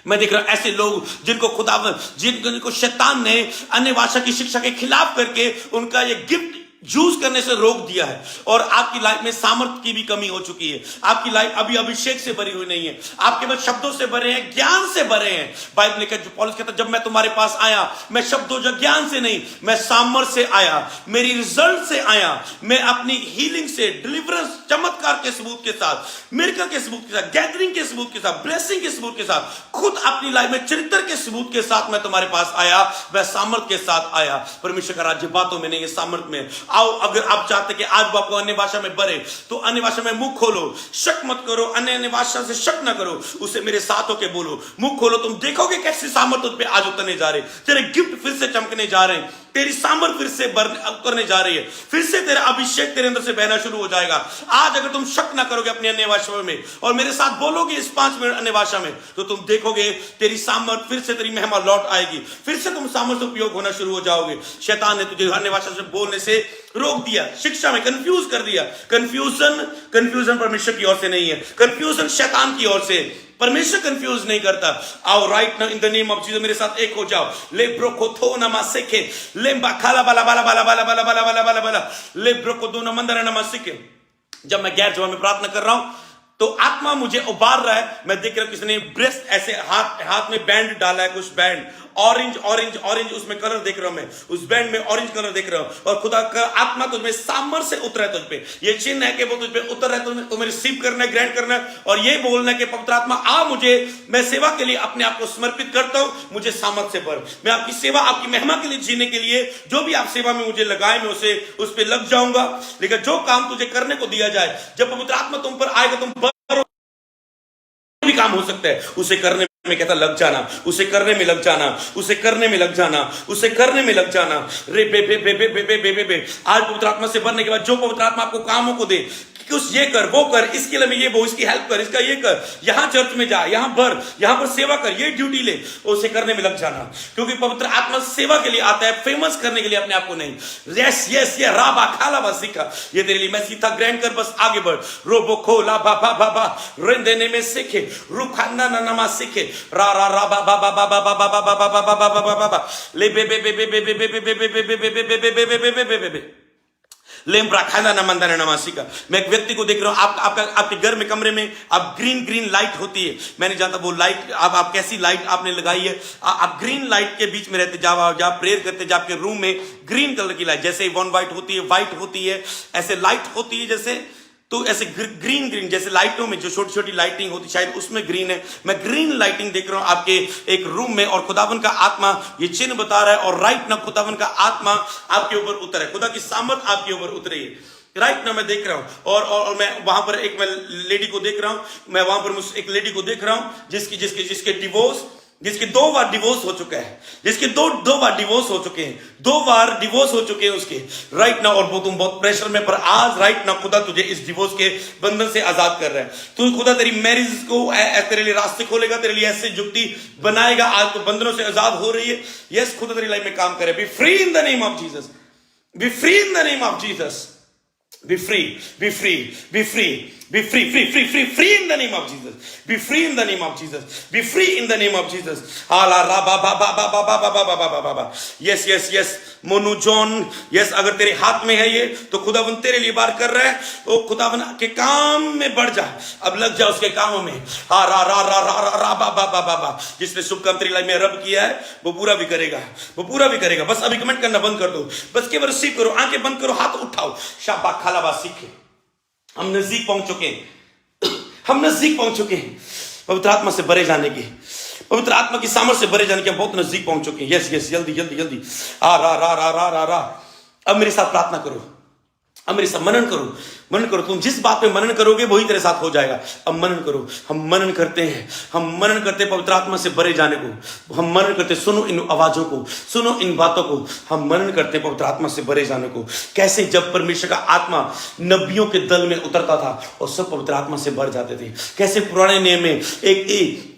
मैं देख रहा हूं ऐसे लोग जिनको शैतान ने अन्य भाषा की शिक्षा के खिलाफ करके उनका ये गिफ्ट यूज करने से रोक दिया है। और आपकी लाइफ में सामर्थ्य की भी कमी हो चुकी है। आपकी लाइफ अभी अभिषेक से भरी हुई नहीं है, आप केवल शब्दों से भरे हैं, ज्ञान से भरे हैं। बाइबल में जो पौलुस कहता है, जब मैं तुम्हारे पास आया, मैं शब्दों जो ज्ञान से नहीं, मैं सामर्थ्य से आया, मेरी रिजल्ट से आया, मैं अपनी हीलिंग से, डिलीवरेंस, चमत्कार के सबूत के साथ, मिरेकल के सबूत के साथ, गैदरिंग के सबूत के साथ, ब्लेसिंग के सबूत के साथ, खुद अपनी लाइफ में चरित्र के सबूत के साथ मैं तुम्हारे पास आया, वह सामर्थ्य के साथ आया। परमेश्वर का राज्य बातों में नहीं है, सामर्थ्य में। आओ, अगर आप चाहते कि आज आपको अन्य भाषा में भरे, तो अन्य भाषा में मुंह खोलो, शक मत करो, अन्य भाषा से शक ना करो, उसे मेरे साथ होके बोलो, मुंह खोलो, तुम देखोगे कैसी सामर्थ्य पे आज उतरने जा रहे, तेरे गिफ्ट फिर से चमकने जा रहे हैं। तेरी सामर्थ फिर से उतरने जा रही है, फिर से तेरा अभिषेक तेरे अंदर से बहना शुरू हो जाएगा। आज अगर तुम शक ना करोगे अपनी अन्य भाषा में और मेरे साथ बोलोगे इस 5 मिनट अन्य भाषा में, तो तुम देखोगे तेरी सामर्थ फिर से, तेरी महिमा लौट आएगी, फिर से तुम सामर्थ उपयोग होना शुरू हो जाओगे। शैतान ने तुझे अन्य भाषा से बोलने से रोक दिया, शिक्षा में कंफ्यूज कर दिया। कंफ्यूजन परमेश्वर की ओर से नहीं है, कंफ्यूजन शैतान की ओर से। परमेश्वर कंफ्यूज नहीं करता। आओ right now in the name of Jesus मेरे साथ एक हो जाओ। ले ब्रोकोथो नमासेके ले बाखाला बाला बाला बाला बाला बाला बाला बाला बाला बाला ले ब्रोकोदो नमंदरा नमासेके। जब मैं गैर जवाब में प्रार्थना कर रहा हूं तो आत्मा मुझे उबार रहा है। मैं देख रहा हूं किसी ने ब्रेस्ट ऐसे हाथ में बैंड डाला है, कुछ बैंड ऑरेंज उसमें कलर देख रहा हूं मैं, उस बैंड में ऑरेंज कलर देख रहा हूं। और खुदा का आत्मा तुझमें सामर्थ से उतर है तुझ पे। ये चिन्ह है कि वो तुझ पे उतर है, तुम्हें रिसीव करना है, ग्रैंड करना है और ये बोलना है कि पवित्र आत्मा आ मुझे, मैं सेवा के लिए अपने आप को समर्पित करता हूं, मुझे सामर्थ से भर। मैं आपकी सेवा, आपकी महिमा के लिए जीने के लिए जो भी आप सेवा में मुझे लगाए, मैं उस पर लग जाऊंगा। लेकिन जो काम तुझे करने को दिया जाए, जब पवित्र आत्मा तुम पर आएगा, तुम भी काम हो सकता है, उसे करने में कहता लग जाना, उसे करने में लग जाना, उसे करने में लग जाना, उसे करने में लग जाना। रे बे बे बे बे बे बे बे बे बे। आज पवित्र आत्मा से भरने के बाद जो पवित्र आत्मा आपको कामों को दे, कुछ ये कर, वो कर, इसके लिए ये वो, इसकी हेल्प कर, इसका ये कर, यहां चर्च में जा, यहां भर, यहां पर सेवा कर, ये ड्यूटी ले, उसे करने में लग जाना। क्योंकि पवित्र आत्मा सेवा के लिए आता है, फेमस करने के लिए अपने आप को नहीं। यस यस ये राबा खाला बसिका, ये तेरे लिए मैं सीधा ग्रैंड कर, बस आगे बढ़। रोबो खोला बा बा बा बा रेन देने में सीखे, रुखाना ना नमा सीखे, रा रा रा बा बा बा बा बा बा बा बा बा बा बा बा बा बा ले बे बे बे बे बे बे बे बे बे बे बे बे बे बे बे बे बे बे। मैं एक व्यक्ति को देख रहा हूं, आपके घर में, कमरे में आप ग्रीन लाइट होती है, मैं नहीं जानता वो लाइट आप कैसी लाइट आपने लगाई है। आप ग्रीन लाइट के बीच में रहते, जब प्रेयर करते, जब आपके रूम में ग्रीन कलर की लाइट, जैसे वन व्हाइट होती है, व्हाइट होती है, ऐसे लाइट होती है जैसे, तो ऐसे ग्रीन जैसे लाइटों में जो छोटी छोटी लाइटिंग होती, शायद उसमें ग्रीन है। मैं ग्रीन लाइटिंग देख रहा हूं आपके एक रूम में, और खुदावन का आत्मा ये चिन्ह बता रहा है, और राइट ना खुदावन का आत्मा आपके ऊपर उतर है, खुदा की सामर्थ आपके ऊपर उतरी है। राइट ना मैं देख रहा हूं, और मैं वहां पर एक मैं लेडी को देख रहा हूं, मैं वहां पर एक लेडी को देख रहा हूं जिसके डिवोर्स, जिसके 2 बार डिवोर्स हो चुका है, जिसके दो बार डिवोर्स हो चुके हैं, 2 बार डिवोर्स हो चुके हैं उसके, राइट ना। और वो तुम बहुत प्रेशर में, पर आज राइट ना खुदा तुझे इस डिवोर्स के बंधन से आजाद कर रहा है। तू खुदा तेरी मैरिज को तेरे लिए रास्ते खोलेगा, तेरे लिए ऐसे जुक्ति बनाएगा। आज तो बंधनों से आजाद हो रही है। यस, खुदा तेरी लाइफ में काम करे। B free in the name of Jesus, B free in the name of Jesus, be free, be free, be free, be free, free in the name of Jesus, be free in the name of Jesus, be free in the name of Jesus. Ala ra ba ba ba ba ba ba ba ba ba ba ba. Yes Monu John, yes अगर तेरे हाथ में है ये, तो खुदावन तेरे लिए बार कर रहा है। ओ खुदावन के काम में बढ़ जा, अब लग जा उसके कामों में। हा रा रा रा रा रा रा बा बा बा बा बा। जिसने शुभ काम तेरी लाइफ में रब किया है, वो पूरा भी करेगा, वो पूरा भी करेगा। बस अभी कमेंट करना बंद कर दो, बस केवल रिसीव करो, आंखें बंद करो, हाथ उठाओ। शाबा खालाबा सीखे, हम नजदीक पहुंच चुके हैं, हम नजदीक पहुंच चुके हैं पवित्र आत्मा से भरे जाने की, पवित्र आत्मा की सामर्थ से भरे जाने के बहुत नजदीक पहुंच चुके हैं। यस जल्दी आ रा रा रा रा रा रा। अब मेरे साथ प्रार्थना करो, अब मेरे साथ मनन करो। तुम जिस बात पे मनन करोगे वही तेरे साथ हो जाएगा। अब मनन करो। हम मनन करते हैं, हम मनन करते पवित्र आत्मा से भरे जाने को, हम मनन करते। सुनो इन आवाजों को, सुनो इन बातों को। हम मनन करते पवित्र आत्मा से भरे जाने को। कैसे जब परमेश्वर का आत्मा नबियों के दल में उतरता था और सब पवित्र आत्मा से भर जाते थे। कैसे पुराने नियम में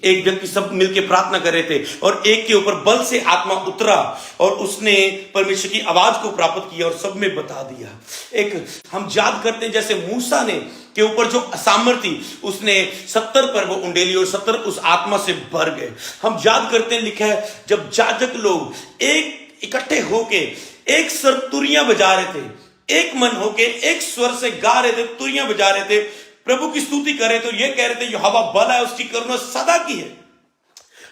एक व्यक्ति सब मिलकर प्रार्थना कर रहे थे और एक के ऊपर बल से आत्मा उतरा और उसने परमेश्वर की आवाज को प्राप्त किया और सब में बता दिया। एक हम याद करते हैं जैसे मूसा ने के ऊपर जो सामर्थ्य उसने 70 पर वो उंडेली और 70 उस आत्मा से भर गए। हम याद करते हैं, लिखा है जब याजक लोग एक इकट्ठे होके एक स्वर तुरियां बजा रहे थे, एक मन होके एक स्वर से गा रहे थे, तुरियां बजा रहे थे, प्रभु की स्तुति कर रहे थे, ये कह रहे थे यहोवा भला है, उसकी करुणा सदा की है।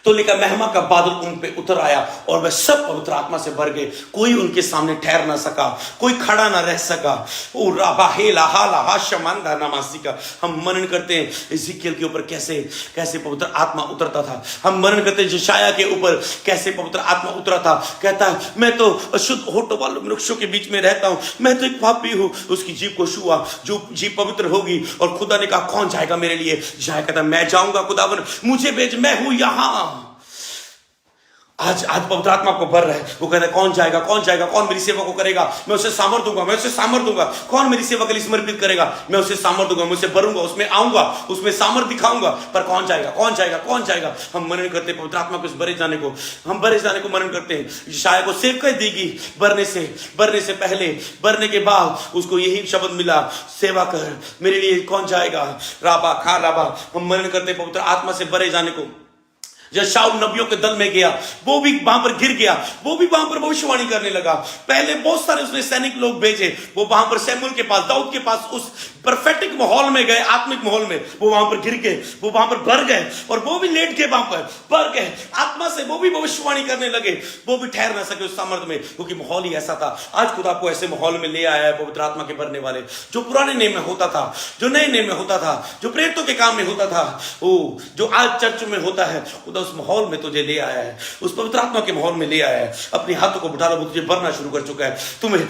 तो लिखा महिमा का बादल उन पे उतर आया और वह सब पवित्र आत्मा से भर गए। कोई उनके सामने ठहर ना सका, कोई खड़ा ना रह सका। ओ राबा हेला हाला हाशमंदा नमासिका। हम मनन करते हैं इज़िकियल के ऊपर कैसे कैसे पवित्र आत्मा उतरता था। हम मनन करते हैं यशायाह के ऊपर कैसे पवित्र आत्मा उतरा था। कहता है मैं तो अशुद्ध होठों वाले वृक्षों के बीच में रहता हूं, मैं तो एक पापी हूं। उसकी जीभ को छुआ, जो जीभ पवित्र होगी। और खुदा ने कहा कौन जाएगा मेरे लिए? यशायाह कहता मैं जाऊंगा, खुदावन मुझे भेज, मैं हूं यहां। आज आज पवित्र आत्मा को भर रहा है। वो कहता है कौन जाएगा, कौन जाएगा, कौन मेरी सेवा को करेगा, मैं उसे सामर्थ दूंगा, मैं उसे सामर्थ दूंगा। कौन मेरी सेवा के लिए समर्पित करेगा, मैं उसे सामर्थ दूंगा, मैं उसे भरूंगा, उसमें आऊंगा, उसमें सामर्थ दिखाऊंगा। पर कौन जाएगा, कौन जाएगा, कौन जाएगा? हम मनन करते हैं पवित्र आत्मा को, भरे जाने को, हम भरे जाने को मनन करते हैं। शायद को सेवकाई देगी भरने से पहले, भरने के बाद उसको यही शब्द मिला, सेवा कर मेरे लिए, कौन जाएगा, राबा खा राबा। हम मनन करते हैं पवित्र आत्मा से भरे जाने को। जब शाऊल नबियों के दल में गया, वो भी वहां पर गिर गया, वो भी वहां पर भविष्यवाणी करने लगा। पहले बहुत सारे उसने सैनिक लोग भेजे, वो वहां पर शमूएल के पास, दाऊद के पास, उस परफेक्ट माहौल में गए, आत्मिक माहौल में, वो वहां पर गिर गए, वो वहां पर भर गए, और वो भी लेट गए, वहां पर भर गए आत्मा से, वो भी भविष्यवाणी करने लगे। वो भी ठहर ना सके उस सामर्थ में, क्योंकि माहौल ही ऐसा था। आज खुदा आपको ऐसे माहौल में ले आया है, पवित्र आत्मा के भरने वाले, जो पुराने नेम में होता था, जो नए नेम में होता था, जो प्रेरितों के काम में होता था, वो जो आज चर्च में होता है, खुदा उस माहौल में तुझे ले आया है, उस पवित्र आत्मा के माहौल में ले आया है। अपने हाथों को बढ़ा लो, वो तुझे भरना शुरू कर चुका है। तुम्हें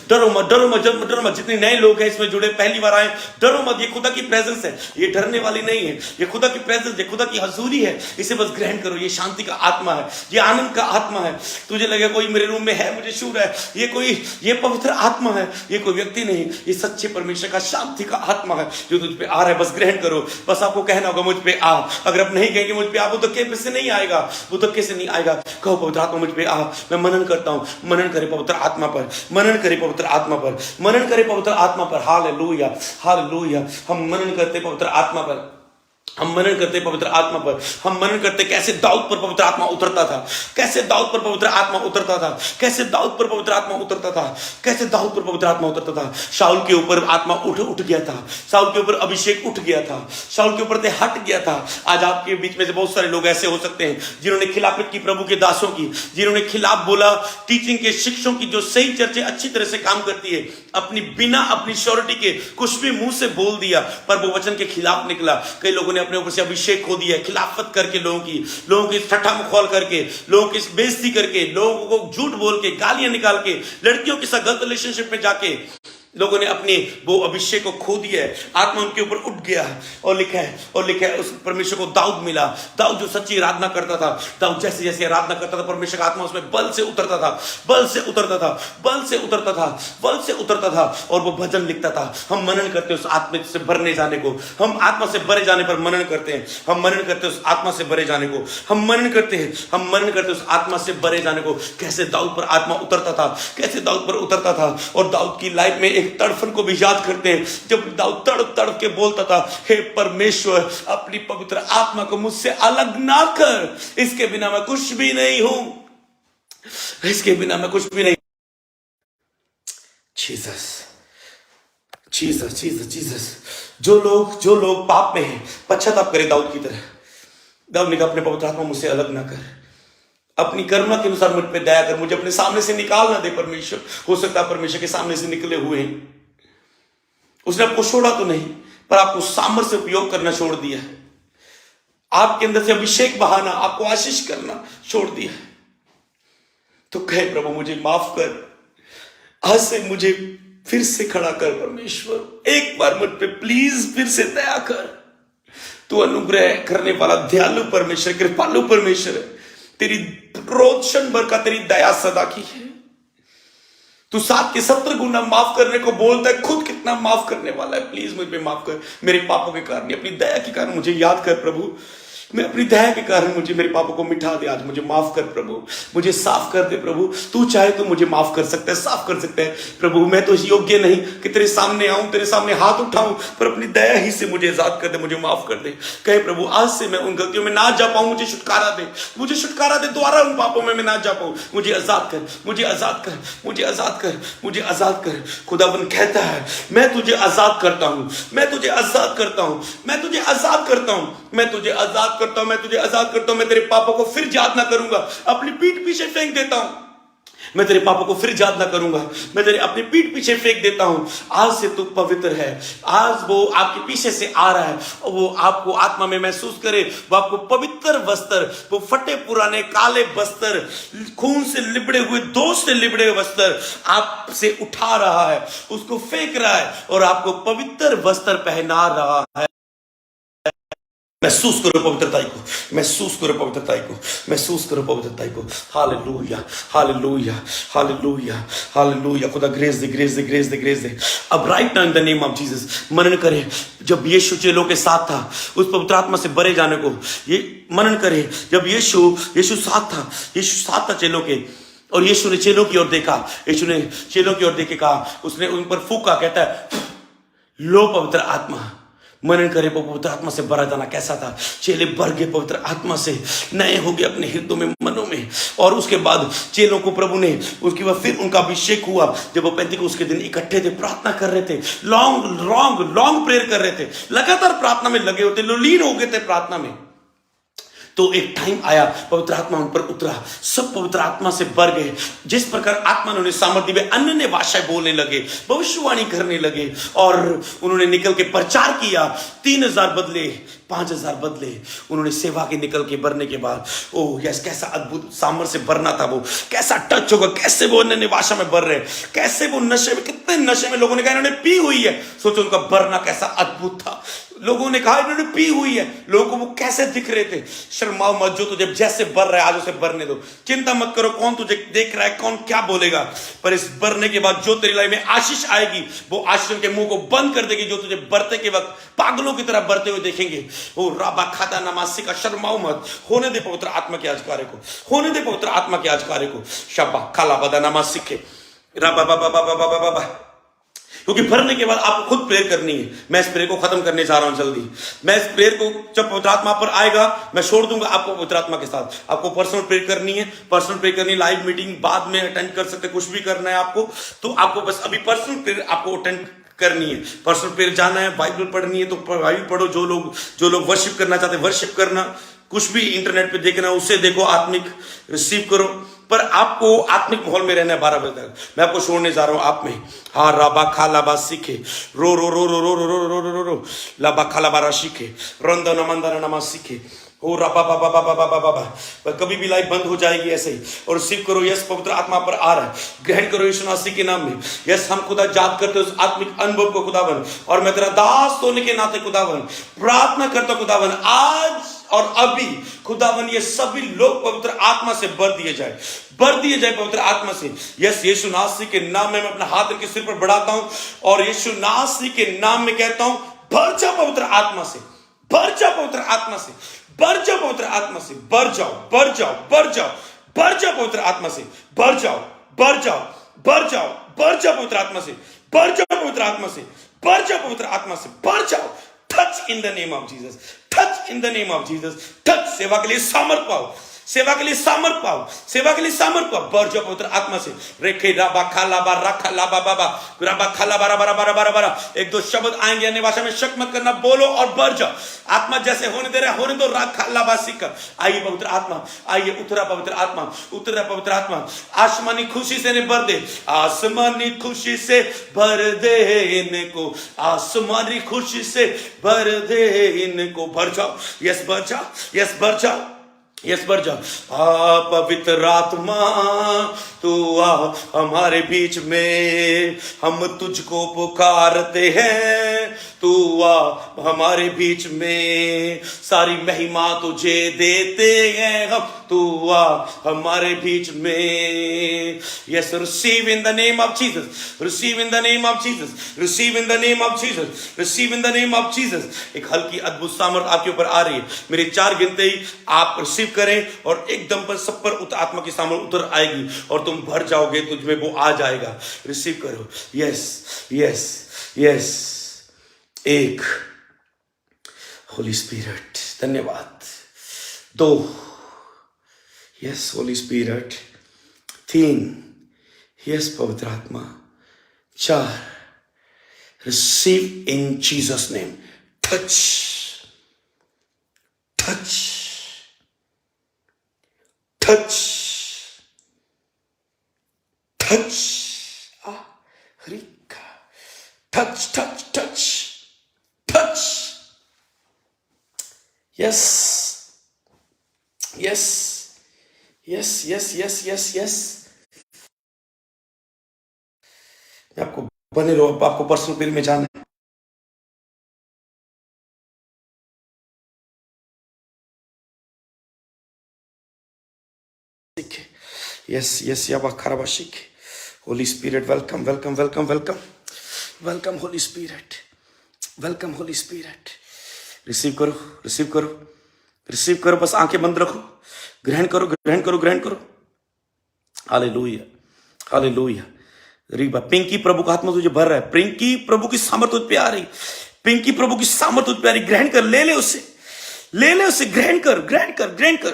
डरो मत, डरो मत, डरो मत। जितने नए लोग हैं इसमें जुड़े, पहली बार आए, डरो मत। ये खुदा की प्रेजेंस है, ये डरने वाली नहीं है, ये खुदा की प्रेजेंस है, खुदा की हजूरी है। इसे बस ग्रहण करो। ये शांति का आत्मा है, ये आनंद का आत्मा है। तुझे लगे कोई मेरे रूम में है, मुझे छू रहा है, ये पवित्र आत्मा है, ये कोई व्यक्ति नहीं, ये सच्चे परमेश्वर का शांति का आत्मा है जो तुझ पे आ रहा है। बस ग्रहण करो। बस आपको कहना होगा मुझ पे आ। अगर आप नहीं कहेंगे मुझ पे आ, वो तो कैसे नहीं आएगा, वो तो कैसे नहीं आएगा। कहो पवित्र आत्मा मुझ पे आ, मैं मनन करता हूं। मनन करे पवित्र आत्मा पर, मनन करे पवित्र आत्मा पर, मनन करे पवित्र आत्मा पर। Hallelujah, hallelujah. हम मनन करते पवित्र आत्मा पर, हम मनन करते पवित्र आत्मा पर। हम मनन करते कैसे दाऊद पर पवित्र आत्मा उतरता था, कैसे दाऊद पर पवित्र आत्मा उतरता था, कैसे दाऊद पर पवित्र आत्मा उतरता था, कैसे दाऊद पर पवित्र आत्मा उतरता था। शाऊल के ऊपर आत्मा उठ गया था, शाऊल के ऊपर अभिषेक उठ गया था, शाऊल के ऊपर से हट गया था। आज आपके बीच में से बहुत सारे लोग ऐसे हो सकते हैं जिन्होंने खिलाफत की प्रभु के दासों की, जिन्होंने खिलाफ बोला टीचिंग के, शिक्षकों की, जो सही चर्चे अच्छी तरह से काम करती है, अपनी बिना अपनी श्योरिटी के कुछ भी मुंह से बोल दिया, पर वो वचन के खिलाफ निकला। कई लोगों ने अपने ऊपर से अभिषेक खो दिया, खिलाफत करके, लोगों की ठट्ठा मखौल करके, लोगों की बेइज्जती करके, लोगों को झूठ बोल के, गालियां निकाल के, लड़कियों के साथ गलत रिलेशनशिप में जाके लोगों ने अपने वो अभिषेक को खो दिया है। आत्मा उनके ऊपर उठ गया है। और लिखा है उस परमेश्वर को दाऊद मिला, दाऊद जो सच्ची आराधना करता था, दाऊद जैसे जैसे आराधना करता था, परमेश्वर का आत्मा उसमें बल से उतरता था, बल से उतरता था, बल से उतरता था, बल से उतरता था, और वो भजन लिखता था। हम मनन करते हैं उस आत्मा से भरने जाने को, हम आत्मा से भरे जाने पर मनन करते हैं। हम मनन करते हैं उस आत्मा से भरे जाने को, हम मनन करते हैं, हम मनन करते हैं उस आत्मा से भरे जाने को। कैसे दाऊद पर आत्मा उतरता था, कैसे दाऊद पर उतरता था। और दाऊद की लाइफ में तड़फन को भी याद करते हैं, जब दाऊद तड़प तड़प के बोलता था, हे परमेश्वर, अपनी पवित्र आत्मा को मुझसे अलग ना कर, इसके बिना मैं कुछ भी नहीं हूं, इसके बिना मैं कुछ भी नहीं। Jesus, Jesus, Jesus, Jesus. जो लोग पाप में हैं, पश्चाताप करें दाऊद की तरह। दाऊद ने कहा, अपने पवित्र आत्मा मुझसे अलग ना कर, अपनी करुणा के अनुसार मुझ पे दया कर, मुझे अपने सामने से निकाल ना दे परमेश्वर। हो सकता है परमेश्वर के सामने से निकले हुए हैं, उसने आपको छोड़ा तो नहीं, पर आपको सामर्थ्य से उपयोग करना छोड़ दिया है। आपके अंदर से अभिषेक बहाना, आपको आशीष करना छोड़ दिया है। तो कहे प्रभु मुझे माफ कर, आज से मुझे फिर से खड़ा कर परमेश्वर, एक बार मुझ पे प्लीज फिर से दया कर। तू अनुग्रह करने वाला दयालु परमेश्वर, कृपालु परमेश्वर है। तेरी क्रोध क्षण भर का, तेरी दया सदा की है। तू 7 के 70 गुना माफ करने को बोलता है, खुद कितना माफ करने वाला है। प्लीज मुझ पे माफ कर, मेरे पापों के कारण, अपनी दया के कारण मुझे याद कर प्रभु। मैं अपनी दया के कारण मुझे मेरे पापों को मिटा दे, आज मुझे माफ कर प्रभु, मुझे साफ कर दे प्रभु। तू चाहे तो मुझे माफ कर सकता है, साफ कर सकता है प्रभु। मैं तो योग्य नहीं कि तेरे सामने आऊं, तेरे सामने हाथ उठाऊं, पर अपनी दया ही से मुझे आजाद कर दे, मुझे माफ कर दे। कहे प्रभु आज से मैं उन गलतियों में ना जा पाऊं, मुझे छुटकारा दे, मुझे छुटकारा दे, दोबारा उन पापों में मैं ना जा पाऊं। मुझे आजाद कर, मुझे आजाद कर, मुझे आजाद कर, मुझे आजाद कर। खुदाबंद कहता है, मैं तुझे आजाद करता हूं, मैं तुझे आजाद करता हूं, मैं तुझे आजाद करता हूं, मैं तुझे आजाद करता हूं, मैं तुझे आजाद करता हूं। मैं तेरे पापों को फिर याद ना करूंगा, अपनी पीठ पीछे फेंक देता हूं। मैं तेरे पापों को फिर याद ना करूंगा, मैं तेरे अपनी पीठ पीछे फेंक देता हूं। आज से तू पवित्र है। आज वो आपके पीछे से आ रहा है, वो आपको आत्मा में महसूस करे, वो आपको पवित्र वस्त्र, वो फटे पुराने काले वस्त्र, खून से लिबड़े हुए, दोष से लिबड़े हुए वस्त्र आपसे उठा रहा है, उसको फेंक रहा है और आपको पवित्र वस्त्र पहना रहा है। महसूस करो पवित्रताई को, महसूस करो पवित्रताई को, महसूस करो पवित्रताई को। Hallelujah, hallelujah, hallelujah, hallelujah. खुदा ग्रेस दे, ग्रेस दे, ग्रेस दे, ग्रेस दे। अब right now in the name of Jesus मनन करें, जब यीशु चेलों के साथ था, उस पवित्र आत्मा से भरे जाने को ये मनन करें। जब यीशु साथ था, यीशु साथ था चेलों के, और यीशु ने चेलों की ओर देखा, यीशु ने चेलों की ओर देख के कहा, उसने उन पर फूंका, कहता है लो पवित्र आत्मा। मनन करे पवित्र आत्मा से भरा जाना कैसा था। चेले भर गए पवित्र आत्मा से, नए हो गए अपने हृदयों में, मनों में। और उसके बाद चेलों को प्रभु ने, उसके बाद फिर उनका अभिषेक हुआ जब वो पेंतिकोस्त के दिन इकट्ठे थे, प्रार्थना कर रहे थे, लॉन्ग प्रेयर कर रहे थे, लगातार प्रार्थना में लगे होते, लीन हो गए थे प्रार्थना में। तो एक टाइम आया, पवित्र आत्मा उन पर उतरा, सब पवित्र आत्मा से भर गए। जिस प्रकार आत्मा ने उन्हें सामर्थ्य दी, वे अन्य भाषाएं बोलने लगे, भविष्यवाणी करने लगे, और उन्होंने निकल के प्रचार किया। 3000 बदले, 5000 बदले। उन्होंने सेवा के निकल के भरने के बाद, ओह यस, कैसा अद्भुत सामर्थ्य से भरना था वो, कैसा टच होगा, कैसे वो अन्य भाषा में भर रहे, कैसे वो नशे में, कितने नशे में लोगों ने कहा इन्होंने पी हुई है। सोचो उनका भरना कैसा अद्भुत था। लोगों ने कहा इन्होंने पी हुई है, लोगों को वो कैसे दिख रहे थे। शर्माओ मत, जो तुझे जैसे भर रहा है आज उसे भरने दो। चिंता मत करो कौन तुझे देख रहा है, कौन क्या बोलेगा, पर इस भरने के बाद जो तेरी लाइफ में आशीष आएगी, वो आशीष उनके मुंह को बंद कर देगी, जो तुझे भरते के वक्त पागलों की तरह भरते हुए देखेंगे। ओ राबा खाता नमासी का, शर्माओ मत, होने दे पवित्र आत्मा के आज कार्य को, होने दे पवित्र आत्मा के आज कार्य को। शबा खाला बदा नमासी के राबा बाबा बाबा बाबा बाबा। क्योंकि भरने के बाद आपको खुद प्रेयर करनी है। मैं इस प्रेयर को खत्म करने जा रहा हूं जल्दी। मैं इस प्रेयर को, जब पवित्र आत्मा पर आएगा मैं छोड़ दूंगा आपको पवित्र आत्मा के साथ। आपको पर्सनल प्रेयर करनी है, पर्सनल प्रेयर करनी, लाइव मीटिंग बाद में अटेंड कर सकते, कुछ भी करना है आपको, तो आपको बस अभी पर्सनल प्रेयर आपको अटेंड करनी है। पर्सनल प्रेयर जाना है, बाइबल पढ़नी है तो बाइबल पढ़ो। जो लोग वर्शिप करना चाहते वर्शिप करना, कुछ भी इंटरनेट पे देखना उसे देखो, आत्मिक रिसीव करो। पर आपको आत्मिक माहौल में रहना है 12 बजे तक। मैं आपको छोड़ने जा रहा हूं आप में। हाँ राबा खा लाबा सीखे, रो रो रो रो रो रो रो रो रो रो रो लाबा खा लाबा रा सीखे, रंदा नमंदा नमा सीखे, हो राबा बाबा बाबा बाबा बाबा। कभी भी लाइफ बंद हो जाएगी ऐसे ही, और रिसीव करो। यस, पवित्र आत्मा पर आ रहा है, ग्रहण करो यीशु मसीह के नाम में। यस, हम खुदा याद करते उस आत्मिक अनुभव को खुदावन, और मैं तेरा दास होने के नाते खुदावन प्रार्थना करता खुदावन आज और अभी खुदावन ये सभी लोग पवित्र आत्मा से भर दिए जाए पवित्र आत्मा से। यस, यीशु नासरी के नाम में मैं अपना हाथ इनके सिर पर बढ़ाता हूं, और यीशु नासरी के नाम में कहता हूं भर जाओ पवित्र आत्मा से, भर जाओ पवित्र आत्मा से, भर जाओ पवित्र आत्मा से, भर जाओ, भर जाओ, भर जाओ, भर जाओ पवित्र आत्मा से, भर जाओ, भर जाओ, भर जाओ, भर जाओ पवित्र आत्मा से, भर जाओ पवित्र आत्मा से, भर जाओ पवित्र आत्मा से, भर जाओ। Touch in the name of Jesus, touch in the name of Jesus, touch. सेवा के लिए सामर्थ पाओ, सेवा के लिए सामर्थ पाओ, सेवा के लिए सामर्थ पाओ। भर जाओ पवित्र आत्मा से। रेखे राबा खाला बा रखा लाबा बाबा राबा खाला बारा बारा बारा बारा बारा। एक दो शब्द आएंगे अन्य भाषा में, शक मत करना, बोलो और भर जाओ। आत्मा जैसे होने दे रहा है होने दो। रखा लाबा सीखा। आइए पवित्र आत्मा, आइए उतरा पवित्र आत्मा, उतरा पवित्र आत्मा। आसमानी खुशी से इन्हें भर दे, आसमानी खुशी से भर दे इनको, आसमानी खुशी से भर दे इनको। भर जाओ, यस भर जाओ, यस भर जाओ, यस भर जाओ। पवित्र आत्मा तू आ हमारे बीच में, हम तुझको पुकारते हैं, तू आ हमारे बीच में, सारी महिमा तुझे देते हैं हम, तू आ हमारे बीच में। Yes, receive in the name of Jesus, receive in the name of Jesus, receive in the name of Jesus, receive in the name of Jesus. एक हल्की अद्भुत सामर्थ आपके ऊपर आ रही है। मेरे 4 गिनते ही आप रिसीव करें, और एकदम पर सब पर आत्मा की सामर्थ उतर आएगी, और तुम भर जाओगे, तुझ में वो आ जाएगा। रिसीव करो। Yes yes yes. 1 Holi spirit, धन्यवाद। 2 यस होली स्पिरिट। 3 यस पवित्र आत्मा। 4 receive in Jesus name. Touch touch touch touch, रिका touch touch touch touch. Yes yes yes yes yes yes yes. आपको बने रहो, आपको पर्सनल प्रेयर में जाना है। यस यस याबा खराबाशिक। Holy Spirit welcome welcome welcome welcome welcome Holy Spirit, welcome Holy Spirit. Receive करो रिसीव करो रिसीव करो, बस आंखें बंद रखो, ग्रहण करो ग्रहण करो ग्रहण करो। Hallelujah hallelujah. रीबा पिंकी प्रभु का आत्मा तुझे भर रहा है, पिंकी प्रभु की सामर्थ तुझ पे आ रही, पिंकी प्रभु की सामर्थ तुझ पे आ रही। ग्रहण कर, ले ले उसे, ले ले उसे, ग्रहण कर ग्रहण कर ग्रहण कर।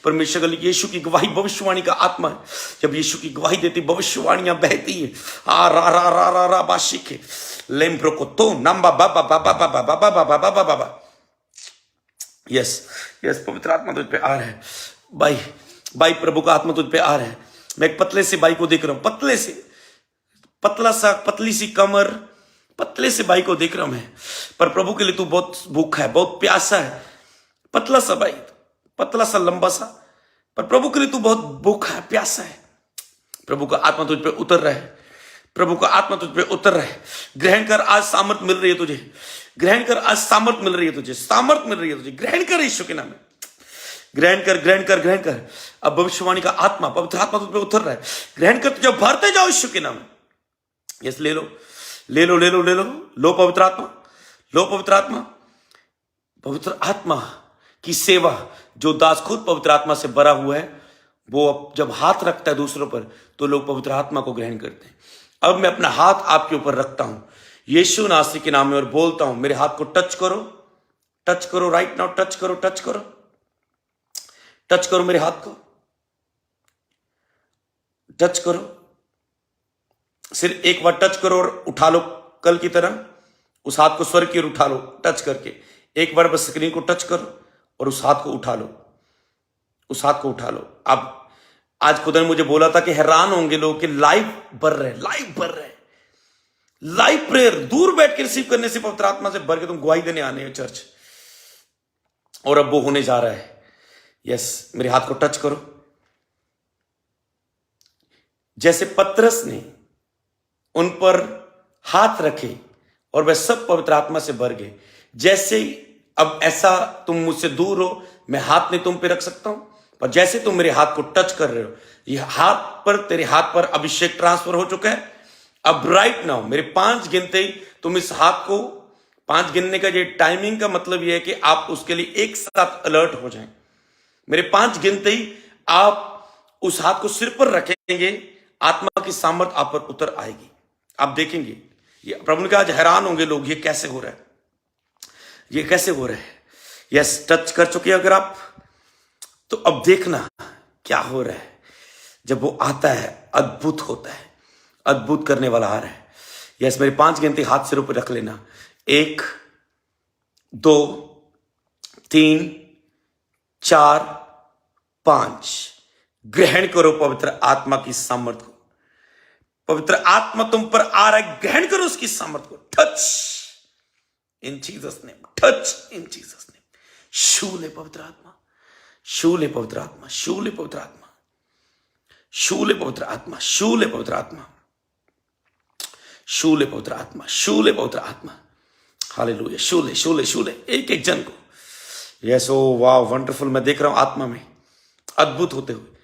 परमेश्वर का यीशु की गवाही भविष्यवाणी का आत्मा है, जब यीशु की गवाही देती भविष्यवाणियां बहती है। आ रा रा रा रा रा बाशिके लेम्ब्रो को तो नंबा बाबा बाबा बाबा बाबा बाबा बाबा बाबा। यस यस, पवित्र आत्मा तुझ पे आ रहा है भाई, भाई प्रभु का आत्मा तुझ पे आ रहा है। मैं एक पतले से भाई को देख रहा हूं, पतले से, पतला सा, पतली सी कमर, पतले से भाई को देख रहा हूं मैं। पर प्रभु के लिए तू बहुत भूखा है, बहुत प्यासा है। पतला सा भाई, पतला सा लंबा सा, पर प्रभु के लिए तू बहुत भूखा है, प्यासा है। प्रभु का आत्मा तुझ पे उतर रहा है, प्रभु का आत्मा तुझ पे उतर रहा है। ग्रहण कर, आज सामर्थ मिल रही है तुझे, ग्रहण कर, आज सामर्थ मिल रही है तुझे, सामर्थ मिल रही है तुझे। ग्रहण कर यीशु के नाम में, ग्रहण कर ग्रहण कर ग्रहण कर। अब भविष्यवाणी का आत्मा, पवित्र आत्मा तुझ पे उतर रहा है। ग्रहण कर, तुझे भरते जाओ यीशु के नाम में। यस, ले लो ले लो ले लो ले लो, लो पवित्र आत्मा, लो पवित्र आत्मा। पवित्र आत्मा की सेवा, जो दास खुद पवित्र आत्मा से भरा हुआ है, वो अब जब हाथ रखता है दूसरों पर, तो लोग पवित्र आत्मा को ग्रहण करते हैं। अब मैं अपना हाथ आपके ऊपर रखता हूं यीशु नासरी के नाम में, और बोलता हूं, मेरे हाथ को टच करो, टच करो राइट नाउ, टच करो टच करो टच करो, मेरे हाथ को टच करो। सिर्फ एक बार टच करो और उठा लो, कल की तरह उस हाथ को स्वर्ग की ओर उठा लो टच करके। एक बार बस स्क्रीन को टच करो और उस हाथ को उठा लो, उस हाथ को उठा लो। अब आज खुदा ने मुझे बोला था कि हैरान होंगे लोग कि लाइव बढ़ रहे, लाइव बढ़ रहे, लाइव प्रेयर, दूर बैठ के रिसीव करने से पवित्र आत्मा से भर के तुम गवाही देने आने हो चर्च, और अब वो होने जा रहा है। यस, मेरे हाथ को टच करो। जैसे पतरस ने उन पर हाथ रखे और वह सब पवित्र आत्मा से भर गए, जैसे अब ऐसा तुम मुझसे दूर हो, मैं हाथ नहीं तुम पे रख सकता हूं, पर जैसे तुम मेरे हाथ को टच कर रहे हो, ये हाथ पर, तेरे हाथ पर अभिषेक ट्रांसफर हो चुका है। अब राइट नाउ मेरे 5 गिनते ही तुम इस हाथ को, 5 गिनने का ये टाइमिंग का मतलब ये है कि आप उसके लिए एक साथ अलर्ट हो जाएं। मेरे 5 गिनते ही आप उस हाथ को सिर पर रखेंगे, आत्मा की सामर्थ आप पर उतर आएगी। आप देखेंगे, ये प्रभु ने कहा, आज हैरान होंगे लोग, ये कैसे हो रहा है, ये कैसे हो रहा है। यस, टच कर चुके अगर आप, तो अब देखना क्या हो रहा है। जब वो आता है, अद्भुत होता है, अद्भुत करने वाला आ रहा है। यस, मेरे 5 गिनती हाथ सिर पर रख लेना, 1 2 3 4 5। ग्रहण करो पवित्र आत्मा की सामर्थ को, पवित्र आत्मा तुम पर आ रहा है, ग्रहण करो उसकी सामर्थ को। Touch in Jesus name, touch in Jesus name. छू ले पवित्र आत्मा, छू ले पवित्र आत्मा, छू ले पवित्र आत्मा, छू ले पवित्र आत्मा, छू ले पवित्र आत्मा, छू ले पवित्र आत्मा, छू ले पवित्र आत्मा। हालेलुया, छू ले छू ले छू ले एक एक जन को। यस, ओ वाह, वंडरफुल। मैं देख रहा हूं आत्मा में अद्भुत होते हुए,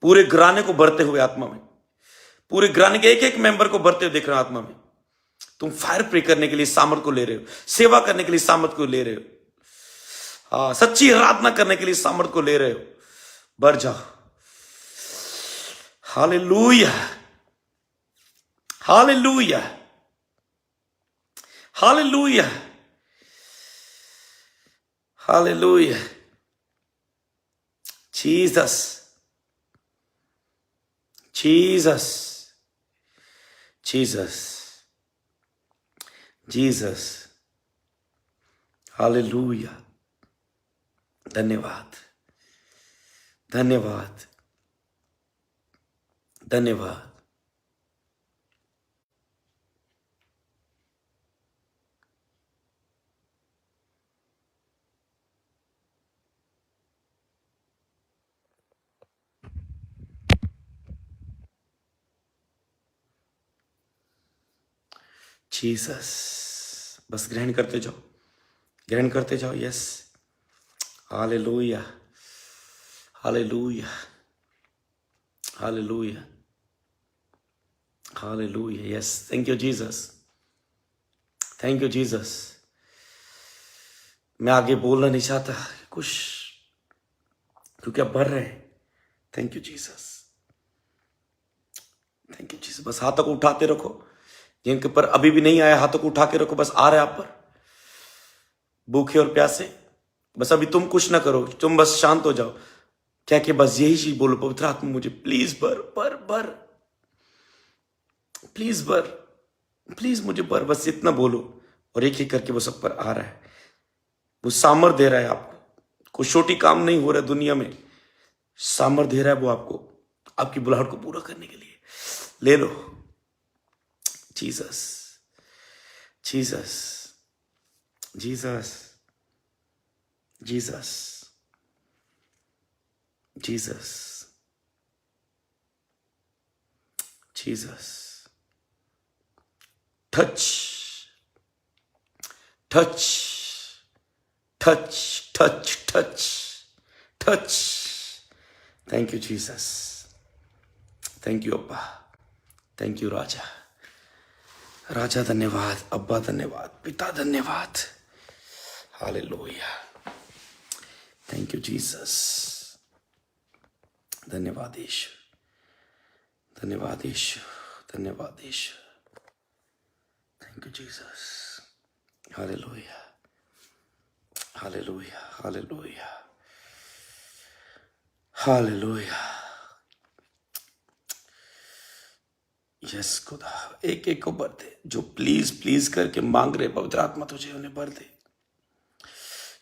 पूरे घराने को भरते हुए आत्मा में, पूरे घराने के एक एक मेंबर को भरते हुए देख रहा हूं आत्मा में। तुम फायर प्रे करने के लिए सामर्थ को ले रहे हो, सेवा करने के लिए सामर्थ को ले रहे हो, हाँ, सच्ची आराधना करने के लिए सामर्थ को ले रहे हो। बढ़ जाओ। Hallelujah hallelujah hallelujah hallelujah. Jesus Jesus Jesus Jesus. Hallelujah. धन्यवाद धन्यवाद धन्यवाद। जीसस, बस ग्रहण करते जाओ, ग्रहण करते जाओ। Yes, hallelujah hallelujah hallelujah, hallelujah. Yes, thank you Jesus, thank you Jesus. मैं आगे बोलना नहीं चाहता कुछ, क्योंकि आप भर रहे हैं। Thank you Jesus, thank you Jesus. बस हाथों को उठाते रखो, जिनके पर अभी भी नहीं आया हाथों को उठा के रखो। बस आ रहा है आप पर, भूखे और प्यासे। बस अभी तुम कुछ ना करो, तुम बस शांत हो जाओ, क्या कि बस यही चीज बोलो, पवित्र आत्मा मुझे प्लीज भर भर भर, प्लीज भर, प्लीज मुझे भर, बस इतना बोलो। और एक एक करके वो सब पर आ रहा है, वो सामर्थ दे रहा है आपको। कोई छोटी काम नहीं हो रहा है दुनिया में, सामर्थ दे रहा है वो आपको, आपकी बुलाहट को पूरा करने के लिए। ले लो Jesus, Jesus, Jesus, Jesus, Jesus, Jesus. Touch, touch, touch, touch, touch, touch. Thank you Jesus, thank you अब्बा, थैंक यू राजा, राजा धन्यवाद, अब्बा धन्यवाद, पिता धन्यवाद। हालेलुया, थैंक यू जीसस, धन्यवाद यीशु, धन्यवाद यीशु, धन्यवाद यीशु, thank you Jesus. Hallelujah, hallelujah, hallelujah, hallelujah. Yes खुदा, एक एक को भर दे। जो प्लीज प्लीज करके मांग रहे पवित्र आत्मा तुझे उन्हें भर दे,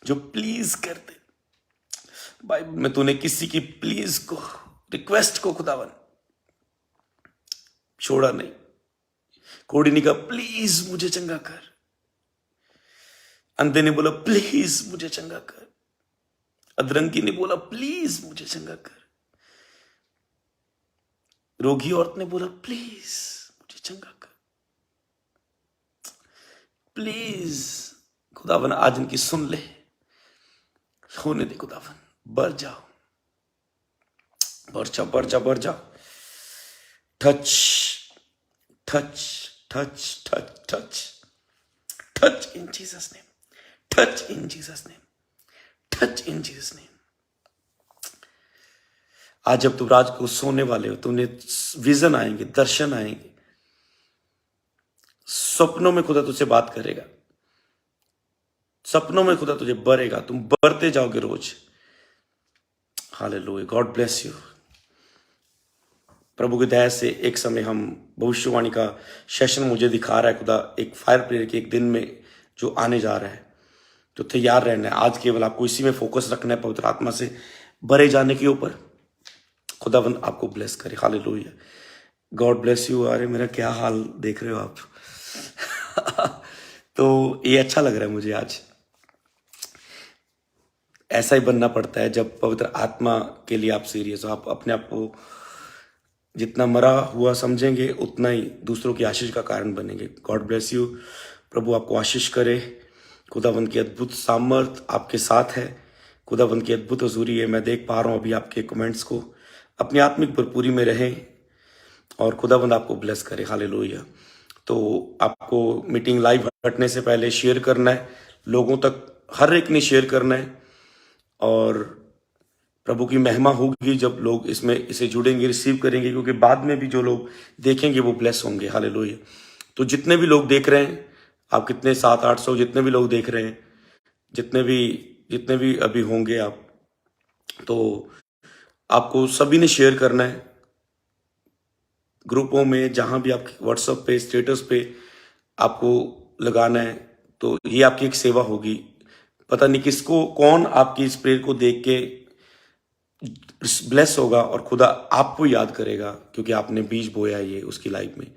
जो प्लीज कर दे। बाइबल में तूने किसी की प्लीज को, रिक्वेस्ट को खुदावन छोड़ा नहीं। कोड़ी ने कहा प्लीज मुझे चंगा कर, अंधे ने बोला प्लीज मुझे चंगा कर, अधरंगी ने बोला प्लीज मुझे चंगा कर, रोगी औरत ने बोला प्लीज मुझे चंगा कर। प्लीज खुदावन आज इनकी सुन ले, होने दे खुदावन, बढ़ जाओ, बढ़ जाओ, बढ़ जाओ, बढ़ जाओ। Touch, touch, touch, touch, touch, touch in Jesus name, touch in Jesus name, touch in Jesus name. आज जब तुम रात को सोने वाले हो, तुम्हें विजन आएंगे, दर्शन आएंगे, सपनों में खुदा तुझसे बात करेगा, सपनों में खुदा तुझे भरेगा, तुम बढ़ते जाओगे रोज। Hallelujah, God bless you. प्रभु की दया से एक समय हम भविष्यवाणी का सेशन मुझे दिखा रहा है खुदा, एक फायर प्रेयर के एक दिन में जो आने जा रहा है, तो तैयार रहना है। आज केवल आपको इसी में फोकस रखना है, पवित्र आत्मा से भरे जाने के ऊपर। खुदावन आपको ब्लेस करे। Hallelujah, God bless you. अरे मेरा क्या हाल देख रहे हो आप तो ये अच्छा लग रहा है मुझे आज। ऐसा ही बनना पड़ता है जब पवित्र आत्मा के लिए आप सीरियस हो। आप अपने आप को जितना मरा हुआ समझेंगे उतना ही दूसरों की आशीष का कारण बनेंगे। God bless you. प्रभु आपको आशीष करे। खुदावन की अद्भुत सामर्थ आपके साथ है, खुदावन की अद्भुत हजूरी है। मैं देख पा रहा हूँ अभी आपके कमेंट्स को। अपनी आत्मिक भरपूरी में रहें और खुदावन आपको ब्लेस करे। हालेलुया। तो आपको मीटिंग लाइव हटने से पहले शेयर करना है, लोगों तक हर एक ने शेयर करना है। और प्रभु की महिमा होगी जब लोग इसमें इसे जुड़ेंगे, रिसीव करेंगे, क्योंकि बाद में भी जो लोग देखेंगे वो ब्लेस होंगे। हालेलुया। तो जितने भी लोग देख रहे हैं, आप कितने 700-800 जितने भी लोग देख रहे हैं, जितने भी अभी होंगे आप, तो आपको सभी ने शेयर करना है ग्रुपों में, जहां भी आपके व्हाट्सएप पे, स्टेटस पे आपको लगाना है। तो ये आपकी एक सेवा होगी। पता नहीं किसको, कौन आपकी इस प्रेयर को देख के ब्लेस होगा और खुदा आपको याद करेगा, क्योंकि आपने बीज बोया ये उसकी लाइफ में।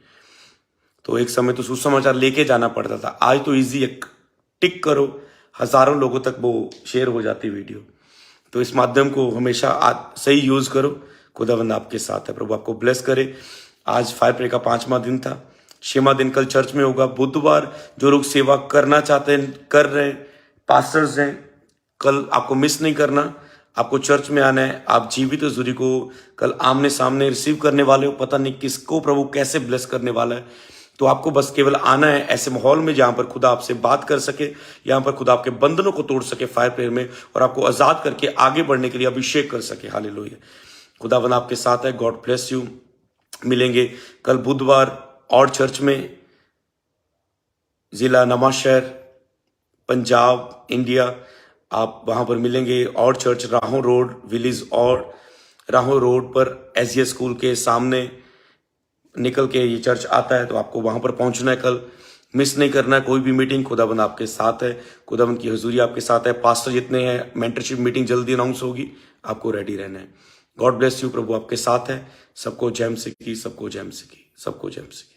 तो एक समय तो सुसमाचार लेके जाना पड़ता था, आज तो इजी है, टिक करो, हजारों लोगों तक वो शेयर हो जाती वीडियो। तो इस माध्यम को हमेशा सही यूज करो। खुदावंद आपके साथ है। प्रभु आपको ब्लेस करे। आज फायर प्रे का 5वां दिन था, 6वां दिन कल चर्च में होगा। बुधवार जो लोग सेवा करना चाहते हैं, कर रहे हैं, पास्टर्स हैं, कल आपको मिस नहीं करना। आपको चर्च में आना है। आप जीवित हजूरी को कल आमने सामने रिसीव करने वाले हो। पता नहीं किसको प्रभु कैसे ब्लेस करने वाला है, तो आपको बस केवल आना है ऐसे माहौल में जहां पर खुदा आपसे बात कर सके, यहां पर खुदा आपके बंधनों को तोड़ सके फायर प्रेयर में, और आपको आजाद करके आगे बढ़ने के लिए अभिषेक कर सके। हालेलुया। खुदावन आपके साथ है। God bless you. मिलेंगे कल बुधवार और चर्च में, जिला नवांशहर, पंजाब, इंडिया। आप वहां पर मिलेंगे। और चर्च राहों रोड विलेज, और राहों रोड पर एसजीएस स्कूल के सामने निकल के ये चर्च आता है, तो आपको वहां पर पहुंचना है। कल मिस नहीं करना है कोई भी मीटिंग। खुदाबंद आपके साथ है, खुदाबंद की हजूरी आपके साथ है। पास्टर जितने हैं, मेंटरशिप मीटिंग जल्दी अनाउंस होगी, आपको रेडी रहना है। God bless you. प्रभु आपके साथ है। सबको जय मसीह की, सबको जय मसीह की, सबको जय मसीह की।